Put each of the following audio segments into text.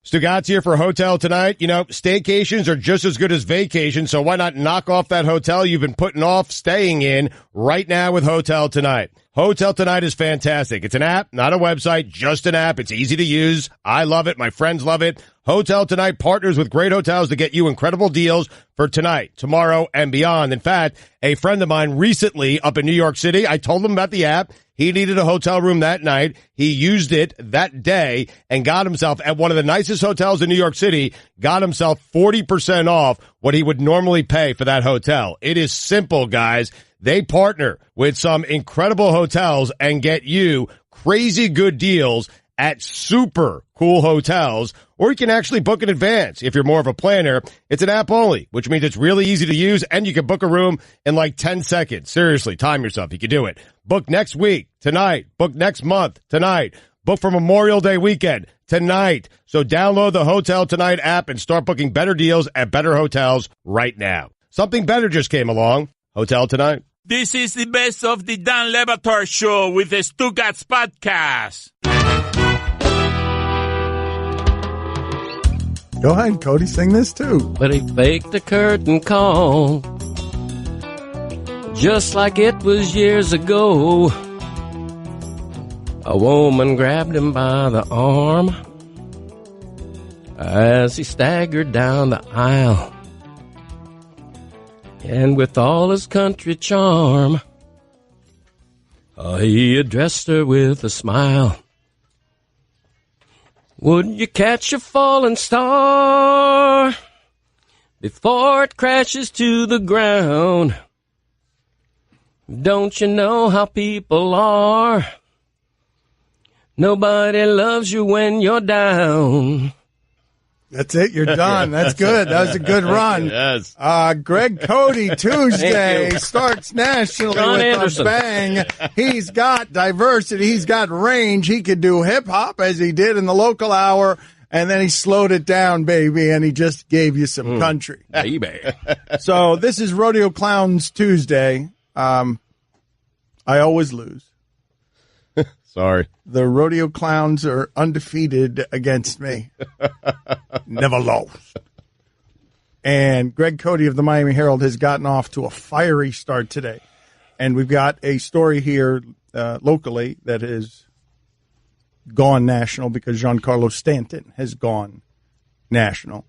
Stugotz here for Hotel Tonight. You know, staycations are just as good as vacations, so why not knock off that hotel you've been putting off staying in right now with Hotel Tonight? Hotel Tonight is fantastic. It's an app, not a website, just an app. It's easy to use. I love it. My friends love it. Hotel Tonight partners with great hotels to get you incredible deals for tonight, tomorrow, and beyond. In fact, a friend of mine recently up in New York City, I told him about the app. He needed a hotel room that night. He used it that day and got himself at one of the nicest hotels in New York City, got himself 40% off what he would normally pay for that hotel. It is simple, guys. They partner with some incredible hotels and get you crazy good deals at super cool hotels, or you can actually book in advance. If you're more of a planner, it's an app only, which means it's really easy to use, and you can book a room in like 10 seconds. Seriously, time yourself. You can do it. Book next week, tonight. Book next month, tonight. Book for Memorial Day weekend, tonight. So download the Hotel Tonight app and start booking better deals at better hotels right now. Something better just came along. Hotel Tonight. This is the best of the Dan Le Batard Show with the Stugotz podcast. Go ahead, Cote, sing this too. But he faked a curtain call, just like it was years ago. A woman grabbed him by the arm as he staggered down the aisle. And with all his country charm, he addressed her with a smile. Would you catch a falling star before it crashes to the ground? Don't you know how people are? Nobody loves you when you're down. That's it. You're done. That's good. That was a good run. Yes. Greg Cote, Tuesday, starts nationally John with Anderson. a bang. He's got diversity. He's got range. He could do hip-hop as he did in the local hour, and then he slowed it down, baby, and he just gave you some country. Baby. So this is Rodeo Clowns Tuesday. I always lose. Sorry. The Rodeo Clowns are undefeated against me. Never lost. And Greg Cote of the Miami Herald has gotten off to a fiery start today. And we've got a story here locally that has gone national because Giancarlo Stanton has gone national.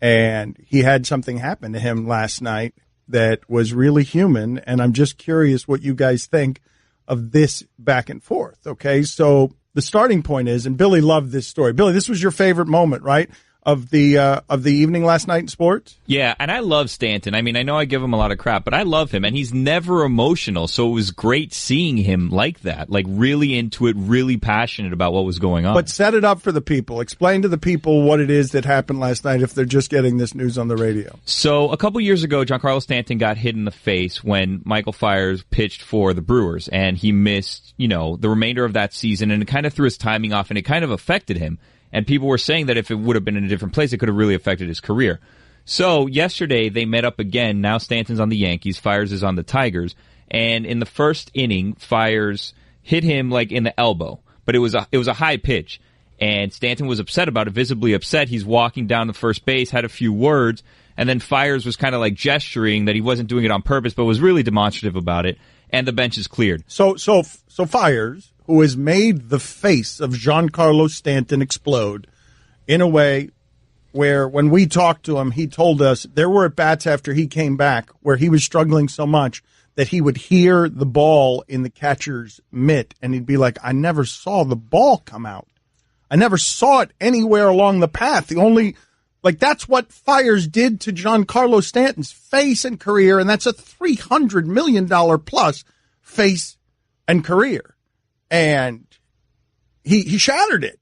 And he had something happen to him last night that was really human. And I'm just curious what you guys think of this back and forth. Okay, so the starting point is, and Billy loved this story. Billy, this was your favorite moment, right, of the evening last night in sports? Yeah, and I love Stanton. I mean, I know I give him a lot of crap, but I love him, and he's never emotional, so it was great seeing him like that, like really into it, really passionate about what was going on. But set it up for the people. Explain to the people what it is that happened last night if they're just getting this news on the radio. So a couple years ago, Giancarlo Stanton got hit in the face when Michael Fiers pitched for the Brewers, and he missed, the remainder of that season, and it kind of threw his timing off, and it kind of affected him. And people were saying that if it would have been in a different place, it could have really affected his career. So yesterday they met up again. Now Stanton's on the Yankees, Fiers is on the Tigers, and in the first inning, Fiers hit him like in the elbow, but it was a high pitch, and Stanton was upset about it, visibly upset. He's walking down to first base, had a few words, and then Fiers was kind of like gesturing that he wasn't doing it on purpose, but was really demonstrative about it, and the bench is cleared. So Fiers, who has made the face of Giancarlo Stanton explode in a way where when we talked to him, he told us there were at-bats after he came back where he was struggling so much that he would hear the ball in the catcher's mitt, and he'd be like, I never saw the ball come out. I never saw it anywhere along the path. That's what Fiers did to Giancarlo Stanton's face and career, and that's a $300 million plus face and career. And he shattered it.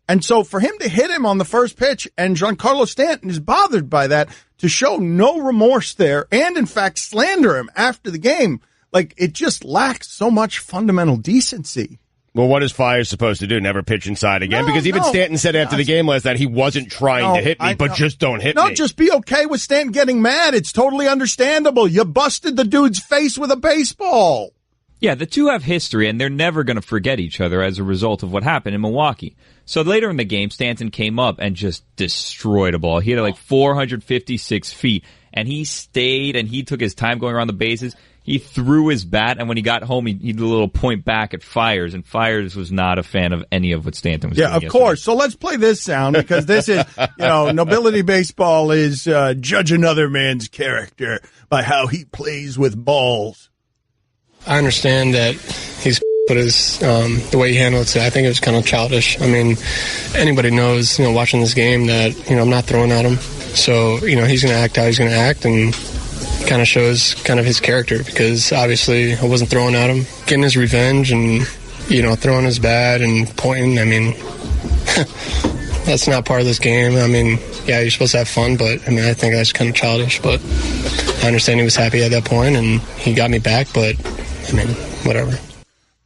And so for him to hit him on the first pitch, and Giancarlo Stanton is bothered by that, to show no remorse there and, in fact, slander him after the game, it just lacks so much fundamental decency. Well, what is Fiers supposed to do? Never pitch inside again? Because even Stanton said after the game last night he wasn't trying to hit me, but just don't hit me. No, just be okay with Stanton getting mad. It's totally understandable. You busted the dude's face with a baseball. Yeah, the two have history, and they're never going to forget each other as a result of what happened in Milwaukee. So later in the game, Stanton came up and just destroyed a ball. He had 456 feet, and he stayed, and he took his time going around the bases. He threw his bat, and when he got home, he did a little point back at Fiers, and Fiers was not a fan of any of what Stanton was doing. Yeah, of course. So let's play this sound, because this is, nobility baseball is judge another man's character by how he plays with balls. I understand that he's but the way he handled it, I think it was kind of childish. I mean, anybody knows, watching this game that, I'm not throwing at him. So, he's going to act how he's going to act, and kind of shows kind of his character, because obviously I wasn't throwing at him. Getting his revenge and, throwing his bat and pointing, I mean, that's not part of this game. I mean, yeah, you're supposed to have fun, but, I think that's kind of childish. But I understand he was happy at that point, and he got me back, but, whatever.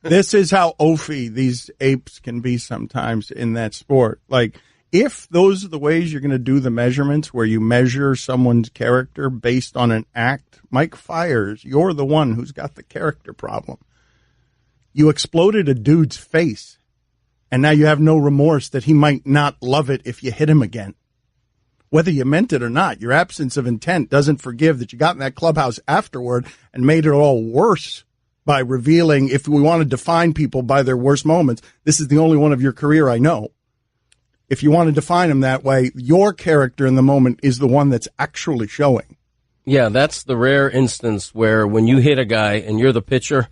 This is how oafy these apes can be sometimes in that sport. Like, if those are the ways you're going to do the measurements, where you measure someone's character based on an act, Mike Fiers, you're the one who's got the character problem. You exploded a dude's face, and now you have no remorse that he might not love it if you hit him again. Whether you meant it or not, your absence of intent doesn't forgive that you got in that clubhouse afterward and made it all worse by revealing, if we want to define people by their worst moments, this is the only one of your career I know. If you want to define them that way, your character in the moment is the one that's actually showing. Yeah, that's the rare instance where when you hit a guy and you're the pitcher,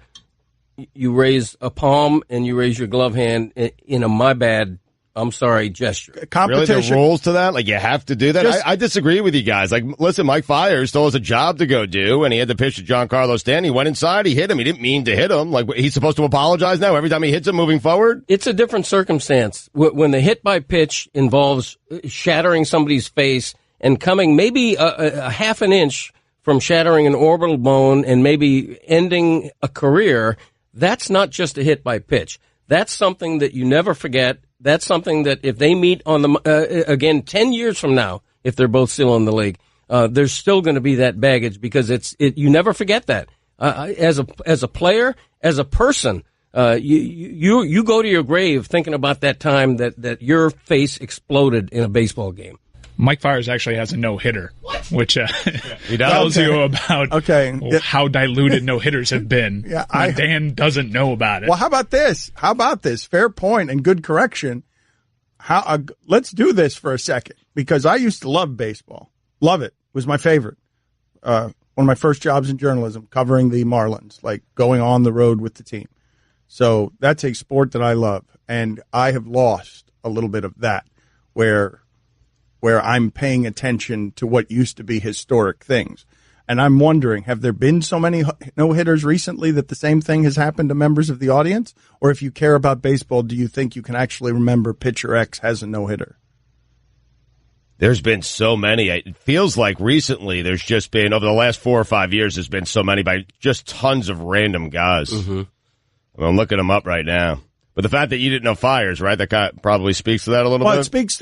you raise a palm and you raise your glove hand in a my bad, I'm sorry gesture. Competition. Really, the rules to that? Like, you have to do that? I disagree with you guys. Like, listen, Mike Fiers still has a job to go do, and he had to pitch to Giancarlo Stanton. He went inside, he hit him. He didn't mean to hit him. Like, he's supposed to apologize now every time he hits him moving forward? It's a different circumstance. When the hit by pitch involves shattering somebody's face and coming maybe a half an inch from shattering an orbital bone and maybe ending a career, that's not just a hit by pitch. That's something that you never forget. That's something that if they meet on the again 10 years from now, if they're both still in the league, there's still going to be that baggage, because you never forget that. As a player, as a person, you go to your grave thinking about that time that your face exploded in a baseball game. Mike Fiers actually has a no-hitter, which tells you about how diluted no-hitters have been. Yeah, Dan doesn't know about it. Well, how about this? Fair point and good correction. Let's do this for a second, because I used to love baseball. Love it. It was my favorite. One of my first jobs in journalism, covering the Marlins, like going on the road with the team. So that's a sport that I love, and I have lost a little bit of that, where I'm paying attention to what used to be historic things. And I'm wondering, have there been so many no-hitters recently that the same thing has happened to members of the audience? Or if you care about baseball, do you think you can actually remember pitcher X has a no-hitter? There's been so many. It feels like recently there's just been, over the last 4 or 5 years, there's been so many by just tons of random guys. Mm-hmm. I'm looking them up right now. But the fact that you didn't know Fiers, right, that probably speaks to that a little bit?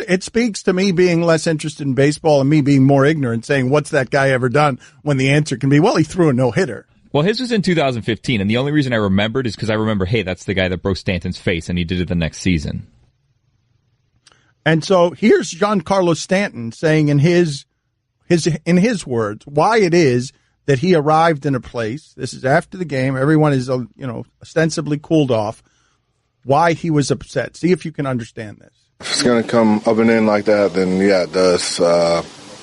It speaks to me being less interested in baseball and me being more ignorant, saying, what's that guy ever done, when the answer can be, well, he threw a no-hitter. Well, his was in 2015, and the only reason I remembered is because I remember, hey, that's the guy that broke Stanton's face, and he did it the next season. And so here's Giancarlo Stanton saying in his words why it is that he arrived in a place. This is after the game. Everyone is, ostensibly cooled off. Why he was upset. See if you can understand this. If it's going to come up and in like that, then yeah, it does.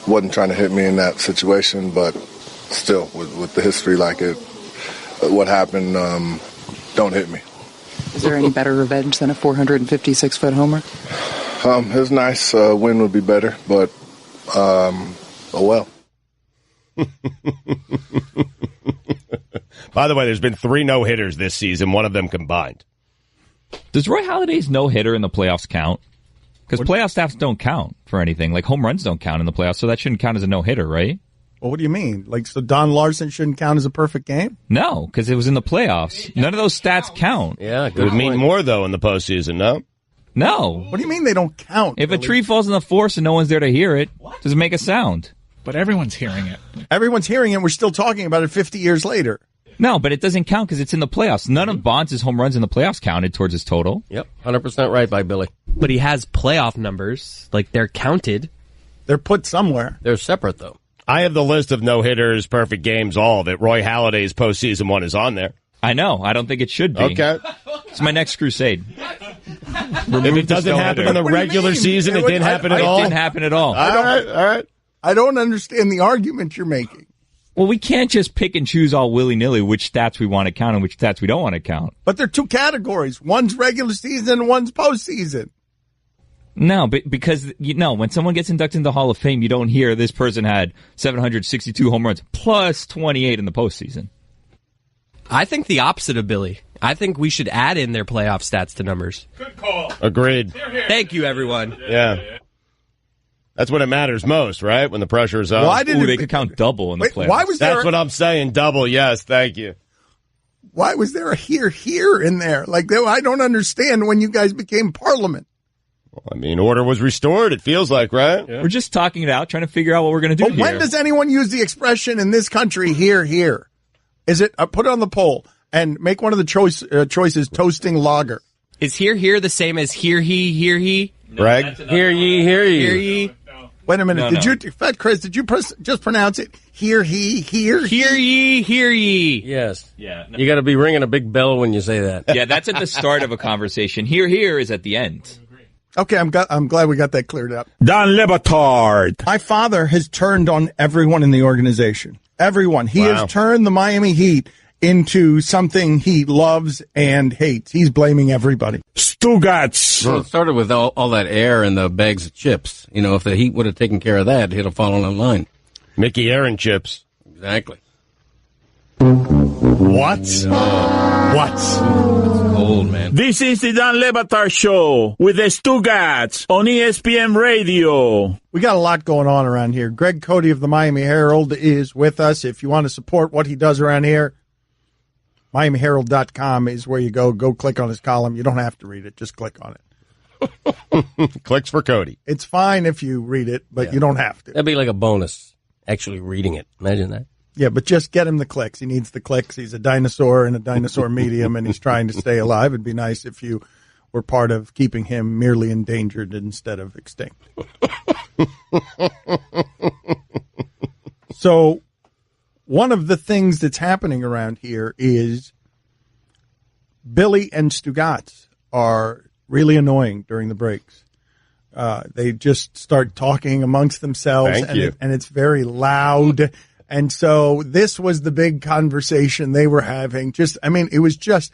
Wasn't trying to hit me in that situation, but still, with the history like it, what happened, don't hit me. Is there any better revenge than a 456-foot homer? It was nice. Win would be better, but oh well. By the way, there's been 3 no-hitters this season, one of them combined. Does Roy Halladay's no-hitter in the playoffs count? Because playoff staffs don't count for anything. Like, home runs don't count in the playoffs, so that shouldn't count as a no-hitter, right? Well, what do you mean? Like, so Don Larson shouldn't count as a perfect game? No, because it was in the playoffs. None of those stats count. Yeah, good. It would mean more, though, in the postseason, no? No. What do you mean they don't count? If a tree falls in the forest and no one's there to hear it, does it make a sound? But everyone's hearing it. Everyone's hearing it. We're still talking about it 50 years later. No, but it doesn't count because it's in the playoffs. None of Bonds' home runs in the playoffs counted towards his total. Yep, 100% right by Billy. But he has playoff numbers. Like, they're counted. They're put somewhere. They're separate, though. I have the list of no-hitters, perfect games, all of it. Roy Halladay's postseason one is on there. I know. I don't think it should be. Okay. It's my next crusade. If it doesn't happen in the regular season, it didn't happen at all? It didn't happen at all. All right. I don't understand the argument you're making. Well, we can't just pick and choose all willy-nilly which stats we want to count and which stats we don't want to count. But they're two categories. One's regular season and one's postseason. No, but because, when someone gets inducted into the Hall of Fame, you don't hear this person had 762 home runs plus 28 in the postseason. I think the opposite of Billy. I think we should add in their playoff stats to numbers. Good call. Agreed. Thank you, everyone. Yeah. That's when it matters most, right? When the pressure's on. Why didn't they could count double in the playoffs. Why was there That's what I'm saying. Double, yes. Thank you. Why was there a here in there? Like, I don't understand when you guys became Parliament. Well, I mean, order was restored, it feels like, right? Yeah. We're just talking it out, trying to figure out what we're going to do But here. when does anyone use the expression in this country, here? Is it, put it on the poll and make one of the choices toasting lager. Is here the same as hear he? Greg? Hear ye, hear ye. Hear ye? Wait a minute. Chris, did you just pronounce it? Hear ye? Hear ye. Yes. Yeah. No. You got to be ringing a big bell when you say that. Yeah, that's at the start of a conversation. Here is at the end. Okay, I'm glad we got that cleared up. Dan Le Batard. My father has turned on everyone in the organization. Everyone. He has turned the Miami Heat into something he loves and hates. He's blaming everybody. Stugotz. Well, it started with all that air and the bags of chips. If the Heat would have taken care of that, he'd have fallen in line. Mickey Aaron chips. Exactly. What? What? Old man. This is the Dan Le Batard Show with the Stugotz on ESPN Radio. We got a lot going on around here. Greg Cote of the Miami Herald is with us. If you want to support what he does around here, MiamiHerald.com is where you go. Go click on his column. You don't have to read it. Just click on it. Clicks for Cody. It's fine if you read it, but you don't have to. That'd be like a bonus, actually reading it. Imagine that. Yeah, but just get him the clicks. He needs the clicks. He's a dinosaur in a dinosaur medium, and he's trying to stay alive. It'd be nice if you were part of keeping him merely endangered instead of extinct. So one of the things that's happening around here is Billy and Stugotz are really annoying during the breaks. They just start talking amongst themselves, and it's very loud. And so this was the big conversation they were having. It was just,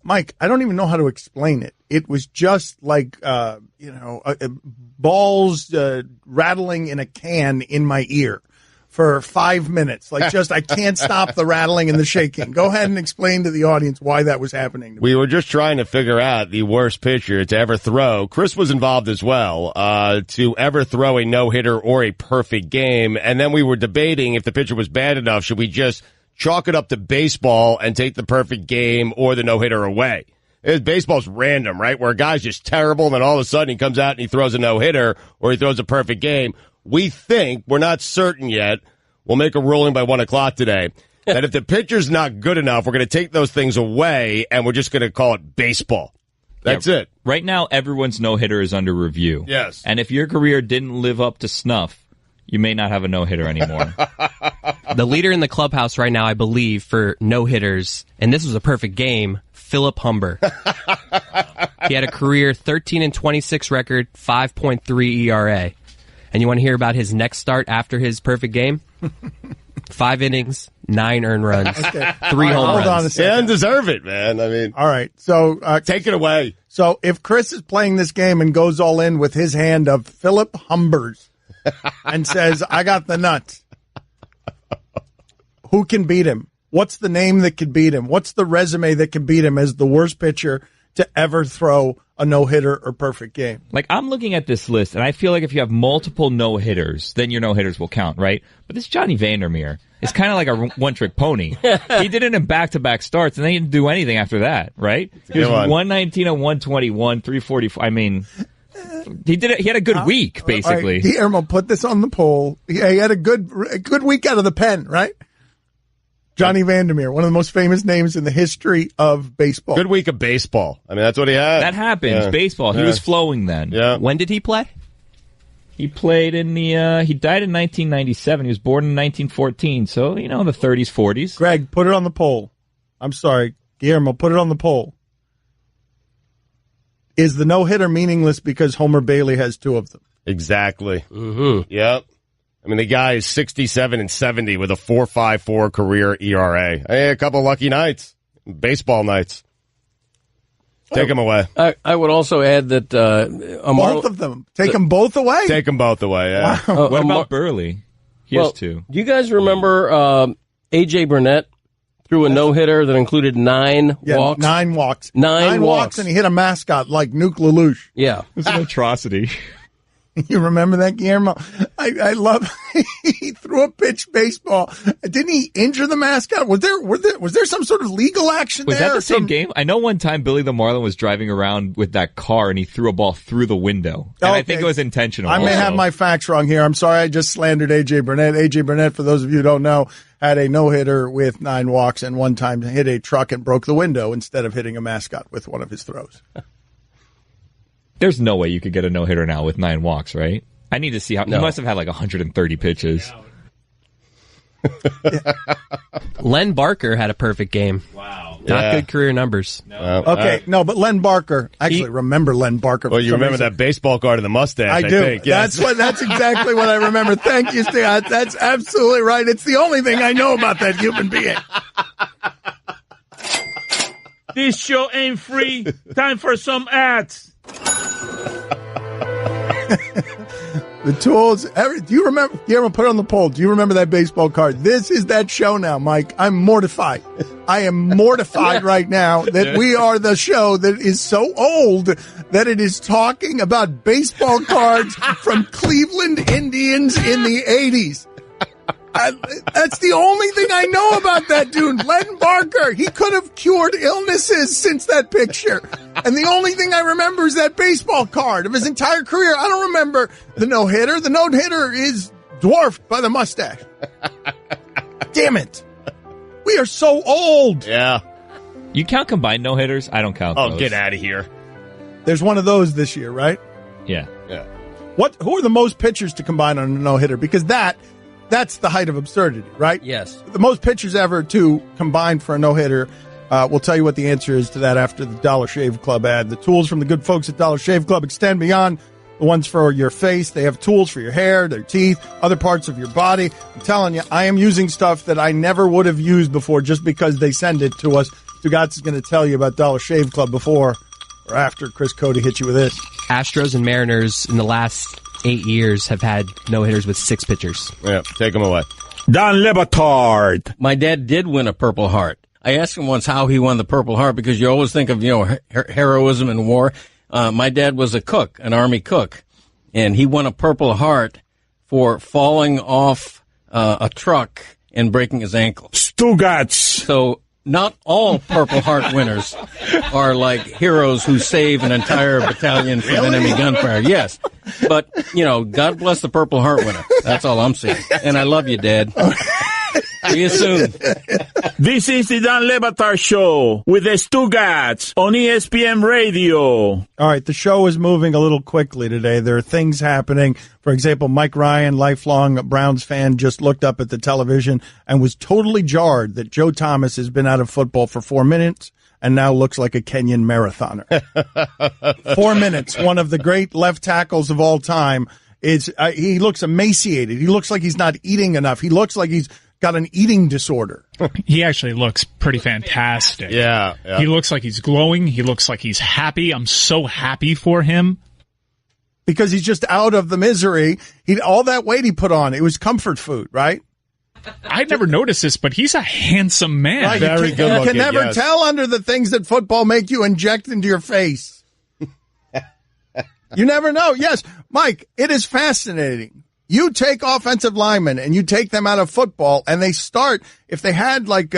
Mike, I don't even know how to explain it. It was just like, balls rattling in a can in my ear for 5 minutes. I can't stop the rattling and the shaking. Go ahead and explain to the audience why that was happening. We were just trying to figure out the worst pitcher to ever throw. Chris was involved as well, to ever throw a no-hitter or a perfect game. And then we were debating if the pitcher was bad enough, should we just chalk it up to baseball and take the perfect game or the no-hitter away? Baseball's random, right? Where a guy's just terrible, and then all of a sudden he comes out and he throws a no-hitter or he throws a perfect game. We think, we're not certain yet, we'll make a ruling by 1 o'clock today, that if the pitcher's not good enough, we're going to take those things away, and we're just going to call it baseball. That's it. Right now, everyone's no-hitter is under review. Yes. And if your career didn't live up to snuff, you may not have a no-hitter anymore. The leader in the clubhouse right now, I believe, for no-hitters, and this was a perfect game, Philip Humber. He had a career 13-26 record, 5.3 ERA. And you want to hear about his next start after his perfect game? 5 innings, 9 earned runs, 3 home runs. Hold on a second. And deserve it, man. All right. So take it away. So if Chris is playing this game and goes all in with his hand of Philip Humbers and says, I got the nuts, who can beat him? What's the name that could beat him? What's the resume that can beat him as the worst pitcher to ever throw a no-hitter or perfect game? I'm looking at this list, and I feel like if you have multiple no-hitters, then your no-hitters will count, right? But this Johnny Vandermeer is kind of like a one-trick pony. He did it in back-to-back starts, and then he didn't do anything after that, right? He was 119 and 121, 344. I mean, he did it. He had a good week, basically. Right, Guillermo, put this on the poll. He had a good week out of the pen, right? Johnny Vandermeer, one of the most famous names in the history of baseball. Good week of baseball. I mean, that's what he had. That happens. Yeah. Baseball. He was flowing then. Yeah. When did he play? He played in the, he died in 1997. He was born in 1914. So, the 30s, 40s. Greg, put it on the poll. I'm sorry. Guillermo, put it on the poll. Is the no-hitter meaningless because Homer Bailey has 2 of them? Exactly. Mm-hmm. Yep. I mean, the guy is 67 and 70 with a 4.54 career ERA. Hey, a couple lucky nights. Baseball nights. Take them away. I would also add that both of them. Take them both away? Take them both away, yeah. Wow. What about Burley? He has 2. Do you guys remember A.J. Burnett threw a no-hitter that included 9 walks? 9 walks. 9 walks. And he hit a mascot like Nuke Lelouch. Yeah. It's an atrocity. You remember that, Guillermo? I love he threw a pitch baseball. Didn't he injure the mascot? Was there some sort of legal action was there? Was that the same game? I know one time Billy the Marlin was driving around with that car and he threw a ball through the window. And I think it was intentional. I may have my facts wrong here. I'm sorry. I just slandered A.J. Burnett. A.J. Burnett, for those of you who don't know, had a no-hitter with 9 walks and one time hit a truck and broke the window instead of hitting a mascot with one of his throws. There's no way you could get a no-hitter now with 9 walks, right? I need to see how. No. He must have had like 130 pitches. Len Barker had a perfect game. Wow. Not good career numbers. No. But Len Barker. Actually, remember Len Barker. Well, you remember that baseball card in the mustache, I do. think. Yes. That's exactly what I remember. Thank you, Steve. That's absolutely right. It's the only thing I know about that human being. This show ain't free. Time for some ads. The tools. Do you remember? Guillermo, put it on the poll. Do you remember that baseball card? This is that show now, Mike. I'm mortified. I am mortified right now that we are the show that is so old that it is talking about baseball cards from Cleveland Indians in the 80s. That's the only thing I know about that dude, Len Barker. He could have cured illnesses since that picture. And the only thing I remember is that baseball card of his entire career. I don't remember the no-hitter. The no-hitter is dwarfed by the mustache. Damn it. We are so old. Yeah. You count combined no-hitters? I don't count those. Oh, get out of here. There's one of those this year, right? Yeah. Yeah. Who are the most pitchers to combine on a no-hitter? Because that's the height of absurdity, right? Yes. The most pitchers ever to combine for a no-hitter. We'll tell you what the answer is to that after the Dollar Shave Club ad. The tools from the good folks at Dollar Shave Club extend beyond the ones for your face. They have tools for your hair, their teeth, other parts of your body. I'm telling you, I am using stuff that I never would have used before just because they send it to us. Stugotz is going to tell you about Dollar Shave Club before or after Chris Cote hits you with this. Astros and Mariners in the last 8 years have had no-hitters with 6 pitchers. Yeah, take them away. Don Batard. My dad did win a Purple Heart. I asked him once how he won the Purple Heart because you always think of, heroism in war. My dad was a cook, an Army cook, and he won a Purple Heart for falling off a truck and breaking his ankle. Stugotz. So not all Purple Heart winners are like heroes who save an entire battalion from enemy gunfire. Yes. But, God bless the Purple Heart winner. That's all I'm saying. And I love you, Dad. See you soon. This is the Don Batard Show with the Stugotz on ESPN Radio. All right, the show is moving a little quickly today. There are things happening. For example, Mike Ryan, lifelong Browns fan, just looked up at the television and was totally jarred that Joe Thomas has been out of football for 4 minutes and now looks like a Kenyan marathoner. 4 minutes, one of the great left tackles of all time. He looks emaciated. He looks like he's not eating enough. He looks like he's got an eating disorder. He actually looks pretty fantastic. Yeah. He looks like he's glowing. He looks like he's happy. I'm so happy for him. Because he's just out of the misery. All that weight he put on, it was comfort food, right? I never noticed this, but he's a handsome man. Right, Very good looking. You can never tell under the things that football make you inject into your face. You never know. Yes, Mike, it is fascinating. You take offensive linemen and you take them out of football and they start, if they had like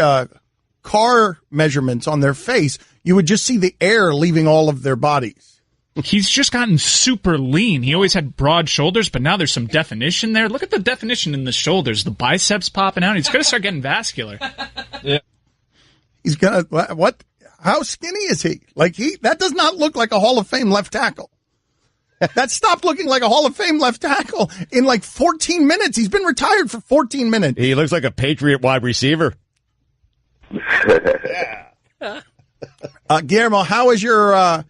car measurements on their face, you would just see the air leaving all of their bodies. He's just gotten super lean. He always had broad shoulders, but now there's some definition there. Look at the definition in the shoulders. The biceps popping out. He's going to start getting vascular. Yeah. He's going to, what? How skinny is he? That does not look like a Hall of Fame left tackle. That stopped looking like a Hall of Fame left tackle in 14 minutes. He's been retired for 14 minutes. He looks like a Patriot wide receiver. Yeah. Guillermo, how is your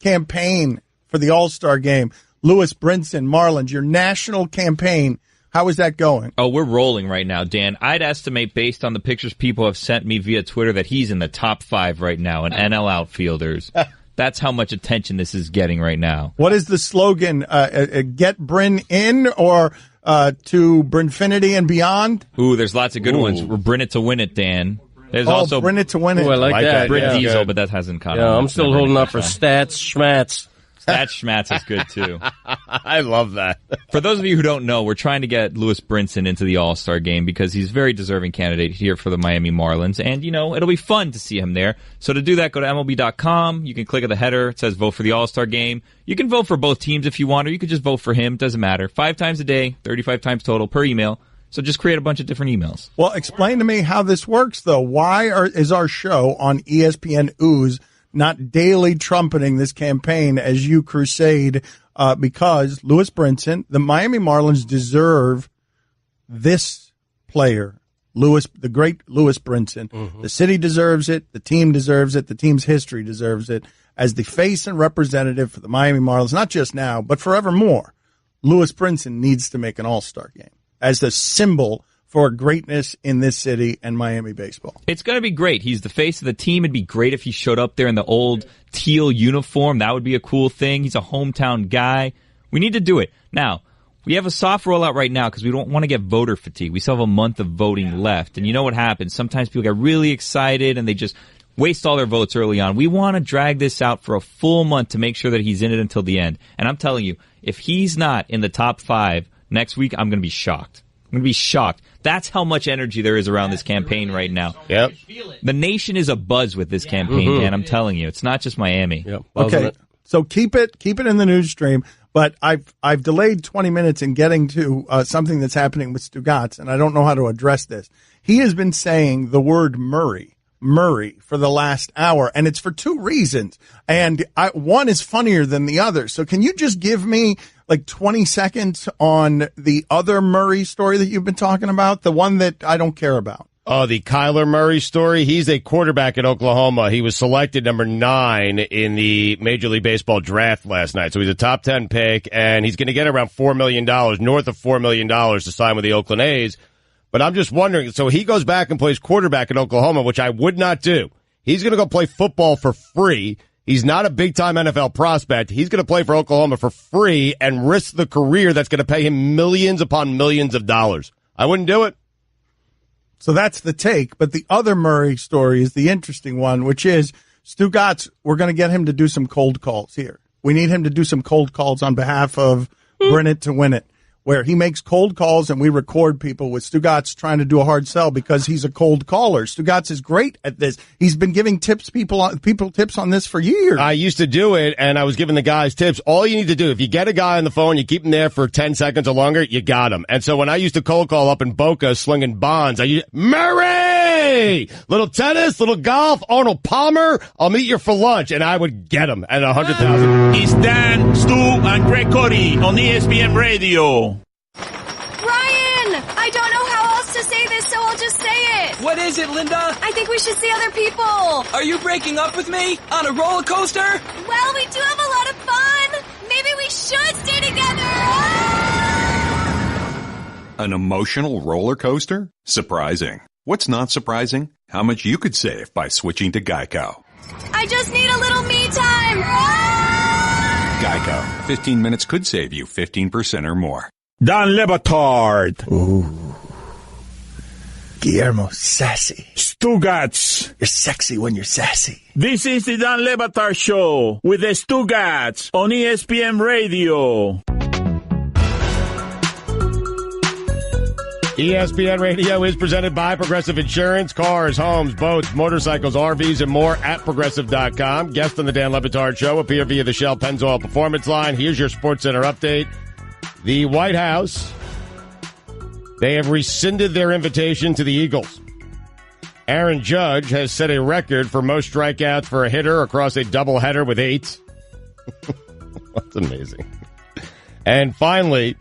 campaign for the All-Star game? Lewis Brinson, Marlins, your national campaign. How is that going? Oh, we're rolling right now, Dan. I'd estimate, based on the pictures people have sent me via Twitter, that he's in the top 5 right now in NL outfielders. That's how much attention this is getting right now. What is the slogan? Get Bryn in, or to Brinfinity and beyond? Ooh, there's lots of good ones. We're Brin it to win it, Dan. There's also Brin it to win it. Ooh, I like that. Brin Diesel, but that hasn't caught on. Yeah, I'm still holding up for Stats Schmatz. Stats Schmatz is good, too. I love that. For those of you who don't know, we're trying to get Lewis Brinson into the All-Star game because he's a very deserving candidate here for the Miami Marlins. And, it'll be fun to see him there. So to do that, go to MLB.com. You can click at the header. It says vote for the All-Star game. You can vote for both teams if you want, or you could just vote for him. It doesn't matter. 5 times a day, 35 times total per email. So just create a bunch of different emails. Well, explain to me how this works, though. Why is our show on ESPN Ooze not daily trumpeting this campaign as you crusade? Because Lewis Brinson, the Miami Marlins deserve this player, the great Lewis Brinson. Mm-hmm. The city deserves it. The team deserves it. The team's history deserves it. As the face and representative for the Miami Marlins, not just now, but forevermore, Lewis Brinson needs to make an all-star game as the symbol for greatness in this city and Miami baseball. It's going to be great. He's the face of the team. It'd be great if he showed up there in the old teal uniform. That would be a cool thing. He's a hometown guy. We need to do it. Now, we have a soft rollout right now because we don't want to get voter fatigue. We still have a month of voting left. And you know what happens? Sometimes people get really excited and they just waste all their votes early on. We want to drag this out for a full month to make sure that he's in it until the end. And I'm telling you, if he's not in the top 5 next week, I'm going to be shocked. I'm going to be shocked. That's how much energy there is around this campaign right now. Yep. The nation is abuzz with this campaign, Dan. I'm telling you. It's not just Miami. Yep. Okay. So keep it in the news stream. But I've delayed 20 minutes in getting to something that's happening with Stugotz, and I don't know how to address this. He has been saying the word Murray for the last hour, and it's for 2 reasons. And one is funnier than the other. So can you just give me 20 seconds on the other Murray story that you've been talking about, the one that I don't care about? Oh, the Kyler Murray story. He's a quarterback at Oklahoma. He was selected number 9 in the Major League Baseball draft last night. So he's a top 10 pick, and he's going to get around $4 million, north of $4 million to sign with the Oakland A's. But I'm just wondering, so he goes back and plays quarterback at Oklahoma, which I would not do. He's going to go play football for free. He's not a big-time NFL prospect. He's going to play for Oklahoma for free and risk the career that's going to pay him millions upon millions of dollars. I wouldn't do it. So that's the take. But the other Murray story is the interesting one, which is Stugotz, we're going to get him to do some cold calls here. We need him to do some cold calls on behalf of Brin it to win it, where he makes cold calls and we record people with Stugotz trying to do a hard sell because he's a cold caller. Stugotz is great at this. He's been giving people tips on this for years. I used to do it, and I was giving the guys tips. All you need to do, if you get a guy on the phone, you keep him there for 10 seconds or longer, you got him. And so when I used to cold call up in Boca slinging bonds, I used, Murray! Little tennis, little golf, Arnold Palmer, I'll meet you for lunch. And I would get him at 100,000. It's Dan, Stu, and Greg Cote on ESPN Radio. I don't know how else to say this, so I'll just say it. What is it, Linda? I think we should see other people. Are you breaking up with me? On a roller coaster? Well, we do have a lot of fun. Maybe we should stay together. An emotional roller coaster? Surprising. What's not surprising? How much you could save by switching to Geico. I just need a little me time. Geico. 15 minutes could save you 15% or more. Dan Le Batard. Ooh. Guillermo, sassy. Stugotz. You're sexy when you're sassy. This is the Dan Le Batard Show with the Stugotz on ESPN Radio. ESPN Radio is presented by Progressive Insurance. Cars, homes, boats, motorcycles, RVs, and more at Progressive.com. Guest on the Dan Le Batard Show appear via the Shell Pennzoil Performance Line. Here's your SportsCenter update. The White House, they have rescinded their invitation to the Eagles. Aaron Judge has set a record for most strikeouts for a hitter across a doubleheader with 8. That's amazing. And finally,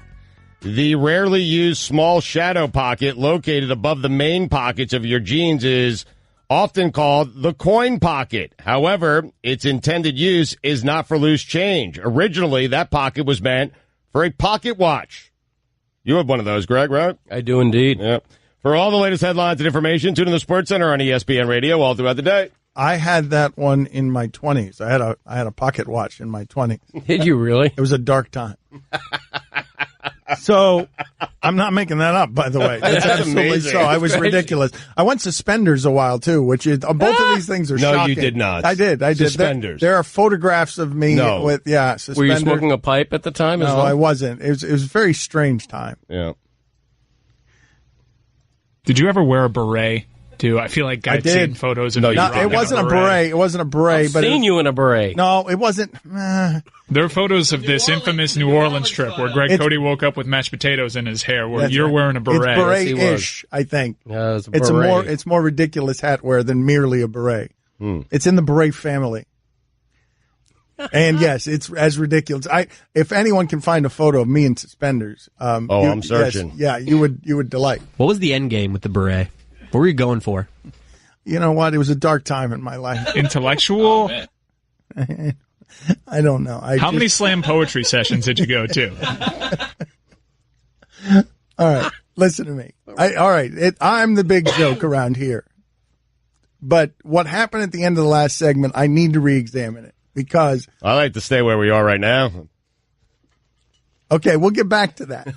the rarely used small shadow pocket located above the main pockets of your jeans is often called the coin pocket. However, its intended use is not for loose change. Originally, that pocket was meant for a pocket watch. You have one of those, Greg, right? I do indeed. Yep. For all the latest headlines and information, tune in to the SportsCenter on ESPN Radio all throughout the day. I had that one in my 20s. I had a pocket watch in my 20s. Did you really? It was a dark time. So, I'm not making that up, by the way. That's absolutely amazing. So. I was ridiculous. I went suspenders a while, too, which is, both of these things are shocking. No, you did not. I did. Suspenders. There are photographs of me with, suspenders. Were you smoking a pipe at the time as well? No, I wasn't. It was a very strange time. Yeah. Did you ever wear a beret? I feel like I've seen photos of you. It wasn't a beret. It wasn't a beret. I've seen you in a beret. No, it wasn't. There are photos of this infamous New Orleans trip where Greg Cote woke up with mashed potatoes in his hair, where you're wearing a beret. It's beret-ish, I think. Yeah, it's more ridiculous hat wear than merely a beret. It's in the beret family. And yes, it's as ridiculous. If anyone can find a photo of me in suspenders, I'm searching. Yes, you would delight. What was the end game with the beret? What were you going for? You know what? It was a dark time in my life. Intellectual? I don't know. How many slam poetry sessions did you go to? All right. Listen to me. I'm the big joke around here. But what happened at the end of the last segment, I need to re-examine it because... I like to stay where we are right now. Okay, we'll get back to that.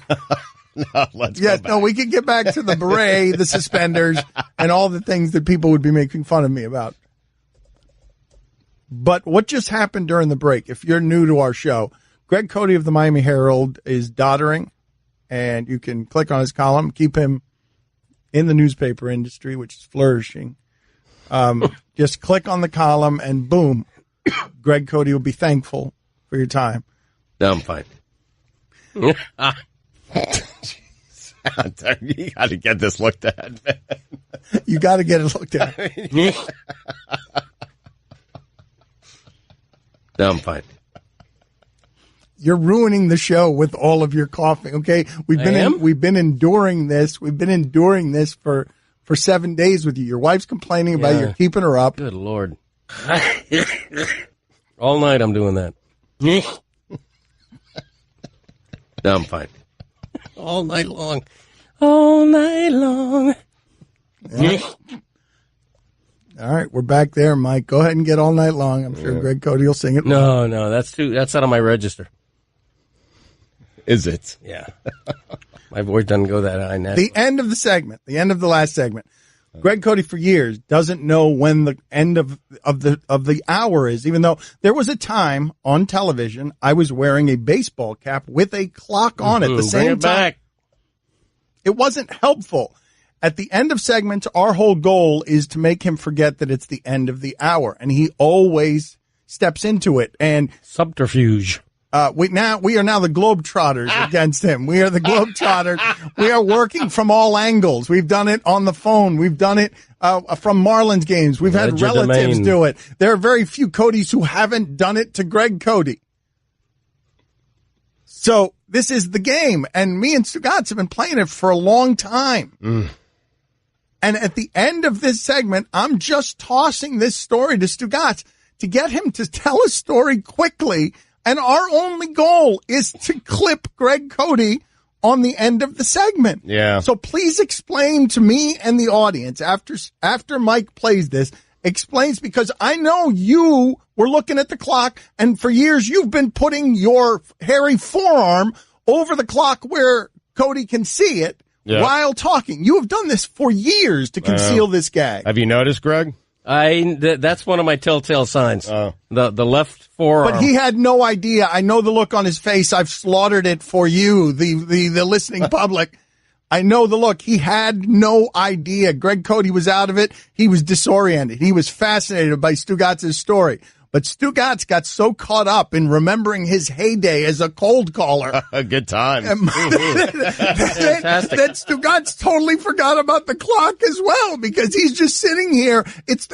No, let's go back. No, we can get back to the beret, the suspenders, and all the things that people would be making fun of me about. But what just happened during the break, if you're new to our show, Greg Cote of the Miami Herald is doddering, and you can click on his column, keep him in the newspaper industry, which is flourishing. Just click on the column, and boom, Greg Cote will be thankful for your time. No, I'm fine. You got to get this looked at, man. You got to get it looked at. No, I'm fine. You're ruining the show with all of your coughing. Okay, we've been enduring this. We've been enduring this for 7 days with you. Your wife's complaining about you keeping her up. Good Lord! All night I'm doing that. No, I'm fine. All night long. All night long. Yeah. All right, we're back there, Mike. Go ahead and get All Night Long. I'm sure Greg Cote will sing it. No, that's out of my register. Is it? Yeah. My voice doesn't go that high now. The end of the segment, the end of the last segment. Greg Cote for years doesn't know when the end of the hour is, even though there was a time on television I was wearing a baseball cap with a clock on it at the same time. Back. It wasn't helpful. At the end of segments, our whole goal is to make him forget that it's the end of the hour, and he always steps into it. And subterfuge. We are now the Globetrotters against him. We are the Globetrotters. We are working from all angles. We've done it on the phone. We've done it from Marlins games. We've had relatives do it. There are very few Cotes who haven't done it to Greg Cote. So this is the game, and me and Stugotz have been playing it for a long time. And at the end of this segment, I'm just tossing this story to Stugotz to get him to tell a story quickly. And our only goal is to clip Greg Cote on the end of the segment. Yeah. So please explain to me and the audience after Mike plays this, explains, because I know you were looking at the clock, and for years you've been putting your hairy forearm over the clock where Cote can see it while talking. You have done this for years to conceal this gag. Have you noticed, Greg? That's one of my telltale signs. The left forearm. But he had no idea. I know the look on his face. I've slaughtered it for you, the listening public. I know the look. He had no idea. Greg Cote was out of it. He was disoriented. He was fascinated by Stugotz's story. But Stugotz got so caught up in remembering his heyday as a cold caller. Good time. that Stugotz totally forgot about the clock as well, because he's just sitting here. It's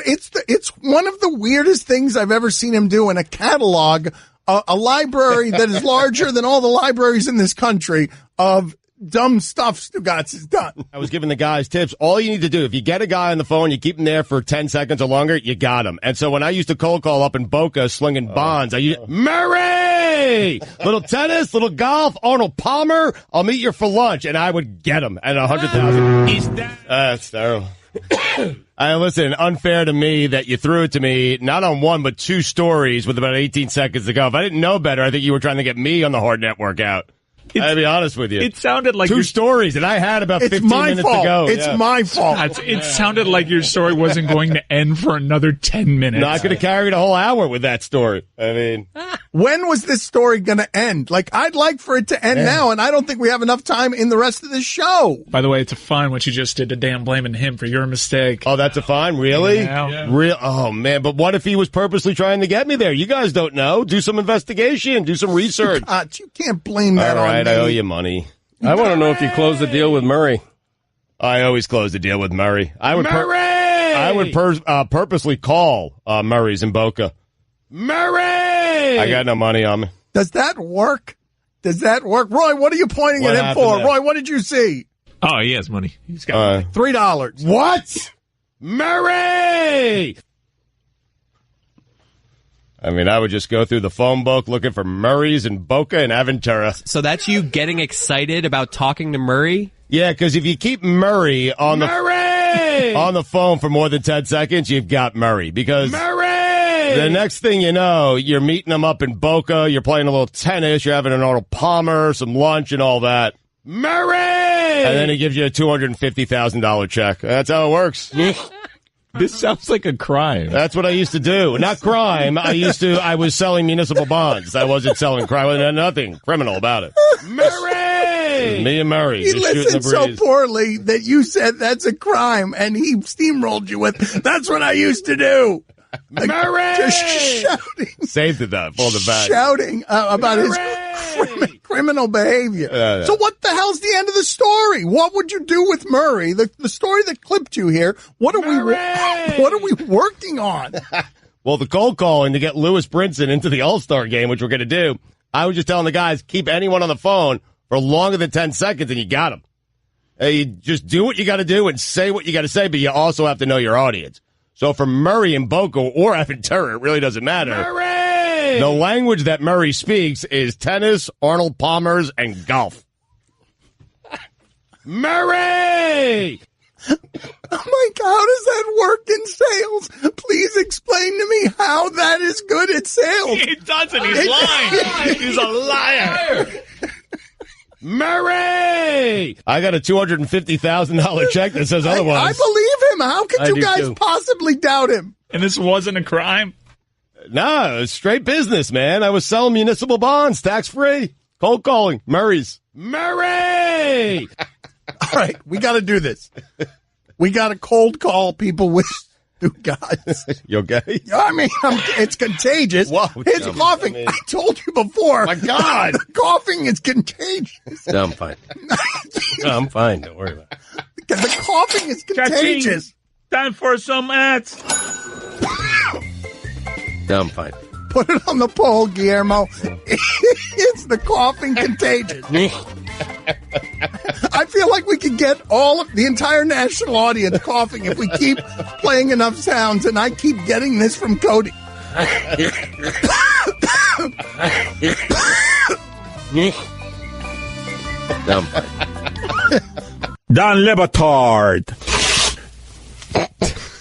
one of the weirdest things I've ever seen him do in a catalog, a library that is larger than all the libraries in this country of dumb stuff Stugotz has done. I was giving the guys tips. All you need to do, if you get a guy on the phone, you keep him there for 10 seconds or longer, you got him. And so when I used to cold call up in Boca slinging bonds, I used, Murray! Little tennis, little golf, Arnold Palmer, I'll meet you for lunch. And I would get him at 100,000. That's terrible. Listen, unfair to me that you threw it to me, not on one, but two stories with about 18 seconds to go. If I didn't know better, I think you were trying to get me on the hard network out. I'll be honest with you. It sounded like two stories, and I had about 15 minutes to go. It's my fault. It sounded like your story wasn't going to end for another 10 minutes. Not going to carry the whole hour with that story. I mean, when was this story going to end? Like, I'd like for it to end now, and I don't think we have enough time in the rest of the show. By the way, it's a fine what you just did to Dan blaming him for your mistake. Oh, that's a fine? Really? Yeah. Real? Oh, man. But what if he was purposely trying to get me there? You guys don't know. Do some investigation. Do some research. God, you can't blame that on me. All right, I owe you money. I want to know if you closed the deal with Murray. I always close the deal with Murray. I would Murray! Purposely call Murray's in Boca. Murray! I got no money on me. Does that work? Roy, what are you pointing at him for? There? Roy, what did you see? Oh, he has money. He's got $3. What? Murray! I mean, I would just go through the phone book looking for Murray's in Boca and Aventura. So that's you getting excited about talking to Murray? Yeah, because if you keep Murray on the phone for more than 10 seconds, you've got Murray. Because the next thing you know, you're meeting him up in Boca, you're playing a little tennis, you're having an Arnold Palmer, some lunch and all that. Murray! And then he gives you a $250,000 check. That's how it works. This sounds like a crime. That's what I used to do. Not crime. I was selling municipal bonds. I wasn't selling crime. I had nothing criminal about it. Murray! Me and Murray. He listened so poorly that you said that's a crime, and he steamrolled you with, that's what I used to do. Murray! Just shouting. Saved it up. All the back. Shouting about his criminal behavior. So what the hell's the end of the story? What would you do with Murray? The story that clipped you here, what are we working on? Well, the cold calling to get Lewis Brinson into the All-Star game, which we're going to do, I was just telling the guys, keep anyone on the phone for longer than 10 seconds and you got them. You just do what you got to do and say what you got to say, but you also have to know your audience. So for Murray and Boca or Aventura, it really doesn't matter. Murray! The language that Murray speaks is tennis, Arnold Palmer's, and golf. Murray! Oh, my God, how does that work in sales? Please explain to me how that is good at sales. He doesn't. He's lying. He's a liar. Murray! I got a $250,000 check that says otherwise. I believe him. How could you guys possibly doubt him? And this wasn't a crime? No, it's straight business, man. I was selling municipal bonds, tax-free. Cold calling. Murray's. Murray! All right, we got to do this. We got to cold call people with Stugotz. You okay? I mean, it's contagious. Whoa, his coughing, I told you before. My God. The coughing is contagious. No, I'm fine. I'm fine. Don't worry about it. Because the coughing is contagious. Time for some ads. No, I'm fine. Put it on the poll, Guillermo. It's the coughing contagious. I feel like we could get the entire national audience coughing if we keep playing enough sounds, and I keep getting this from Cote. Don Le Batard.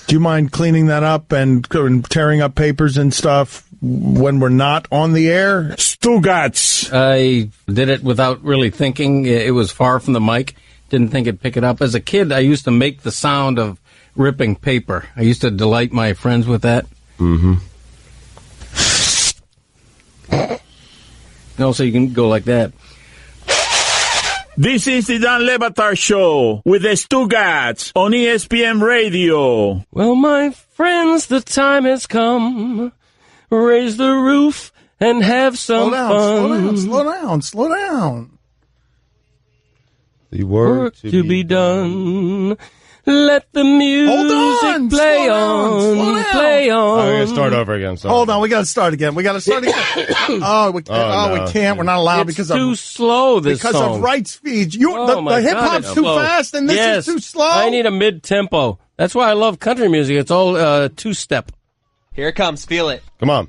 Do you mind cleaning that up and tearing up papers and stuff when we're not on the air? Stugotz. I did it without really thinking. It was far from the mic. Didn't think it'd pick it up. As a kid, I used to make the sound of ripping paper. I used to delight my friends with that. Mm-hmm. No, so you can go like that. This is the Dan Le Batard Show with the Stugotz on ESPN Radio. Well, my friends, the time has come. Raise the roof and have some fun. Slow down. The work to be done. Let the music play on. Play on. I'm going to start over again. Sorry. Hold on, we got to start again. We can't. We're not allowed it's because too slow. This because song. of rights feeds. The hip hop's too fast, and this is too slow. I need a mid tempo. That's why I love country music. It's all two step. Here it comes. Feel it. Come on.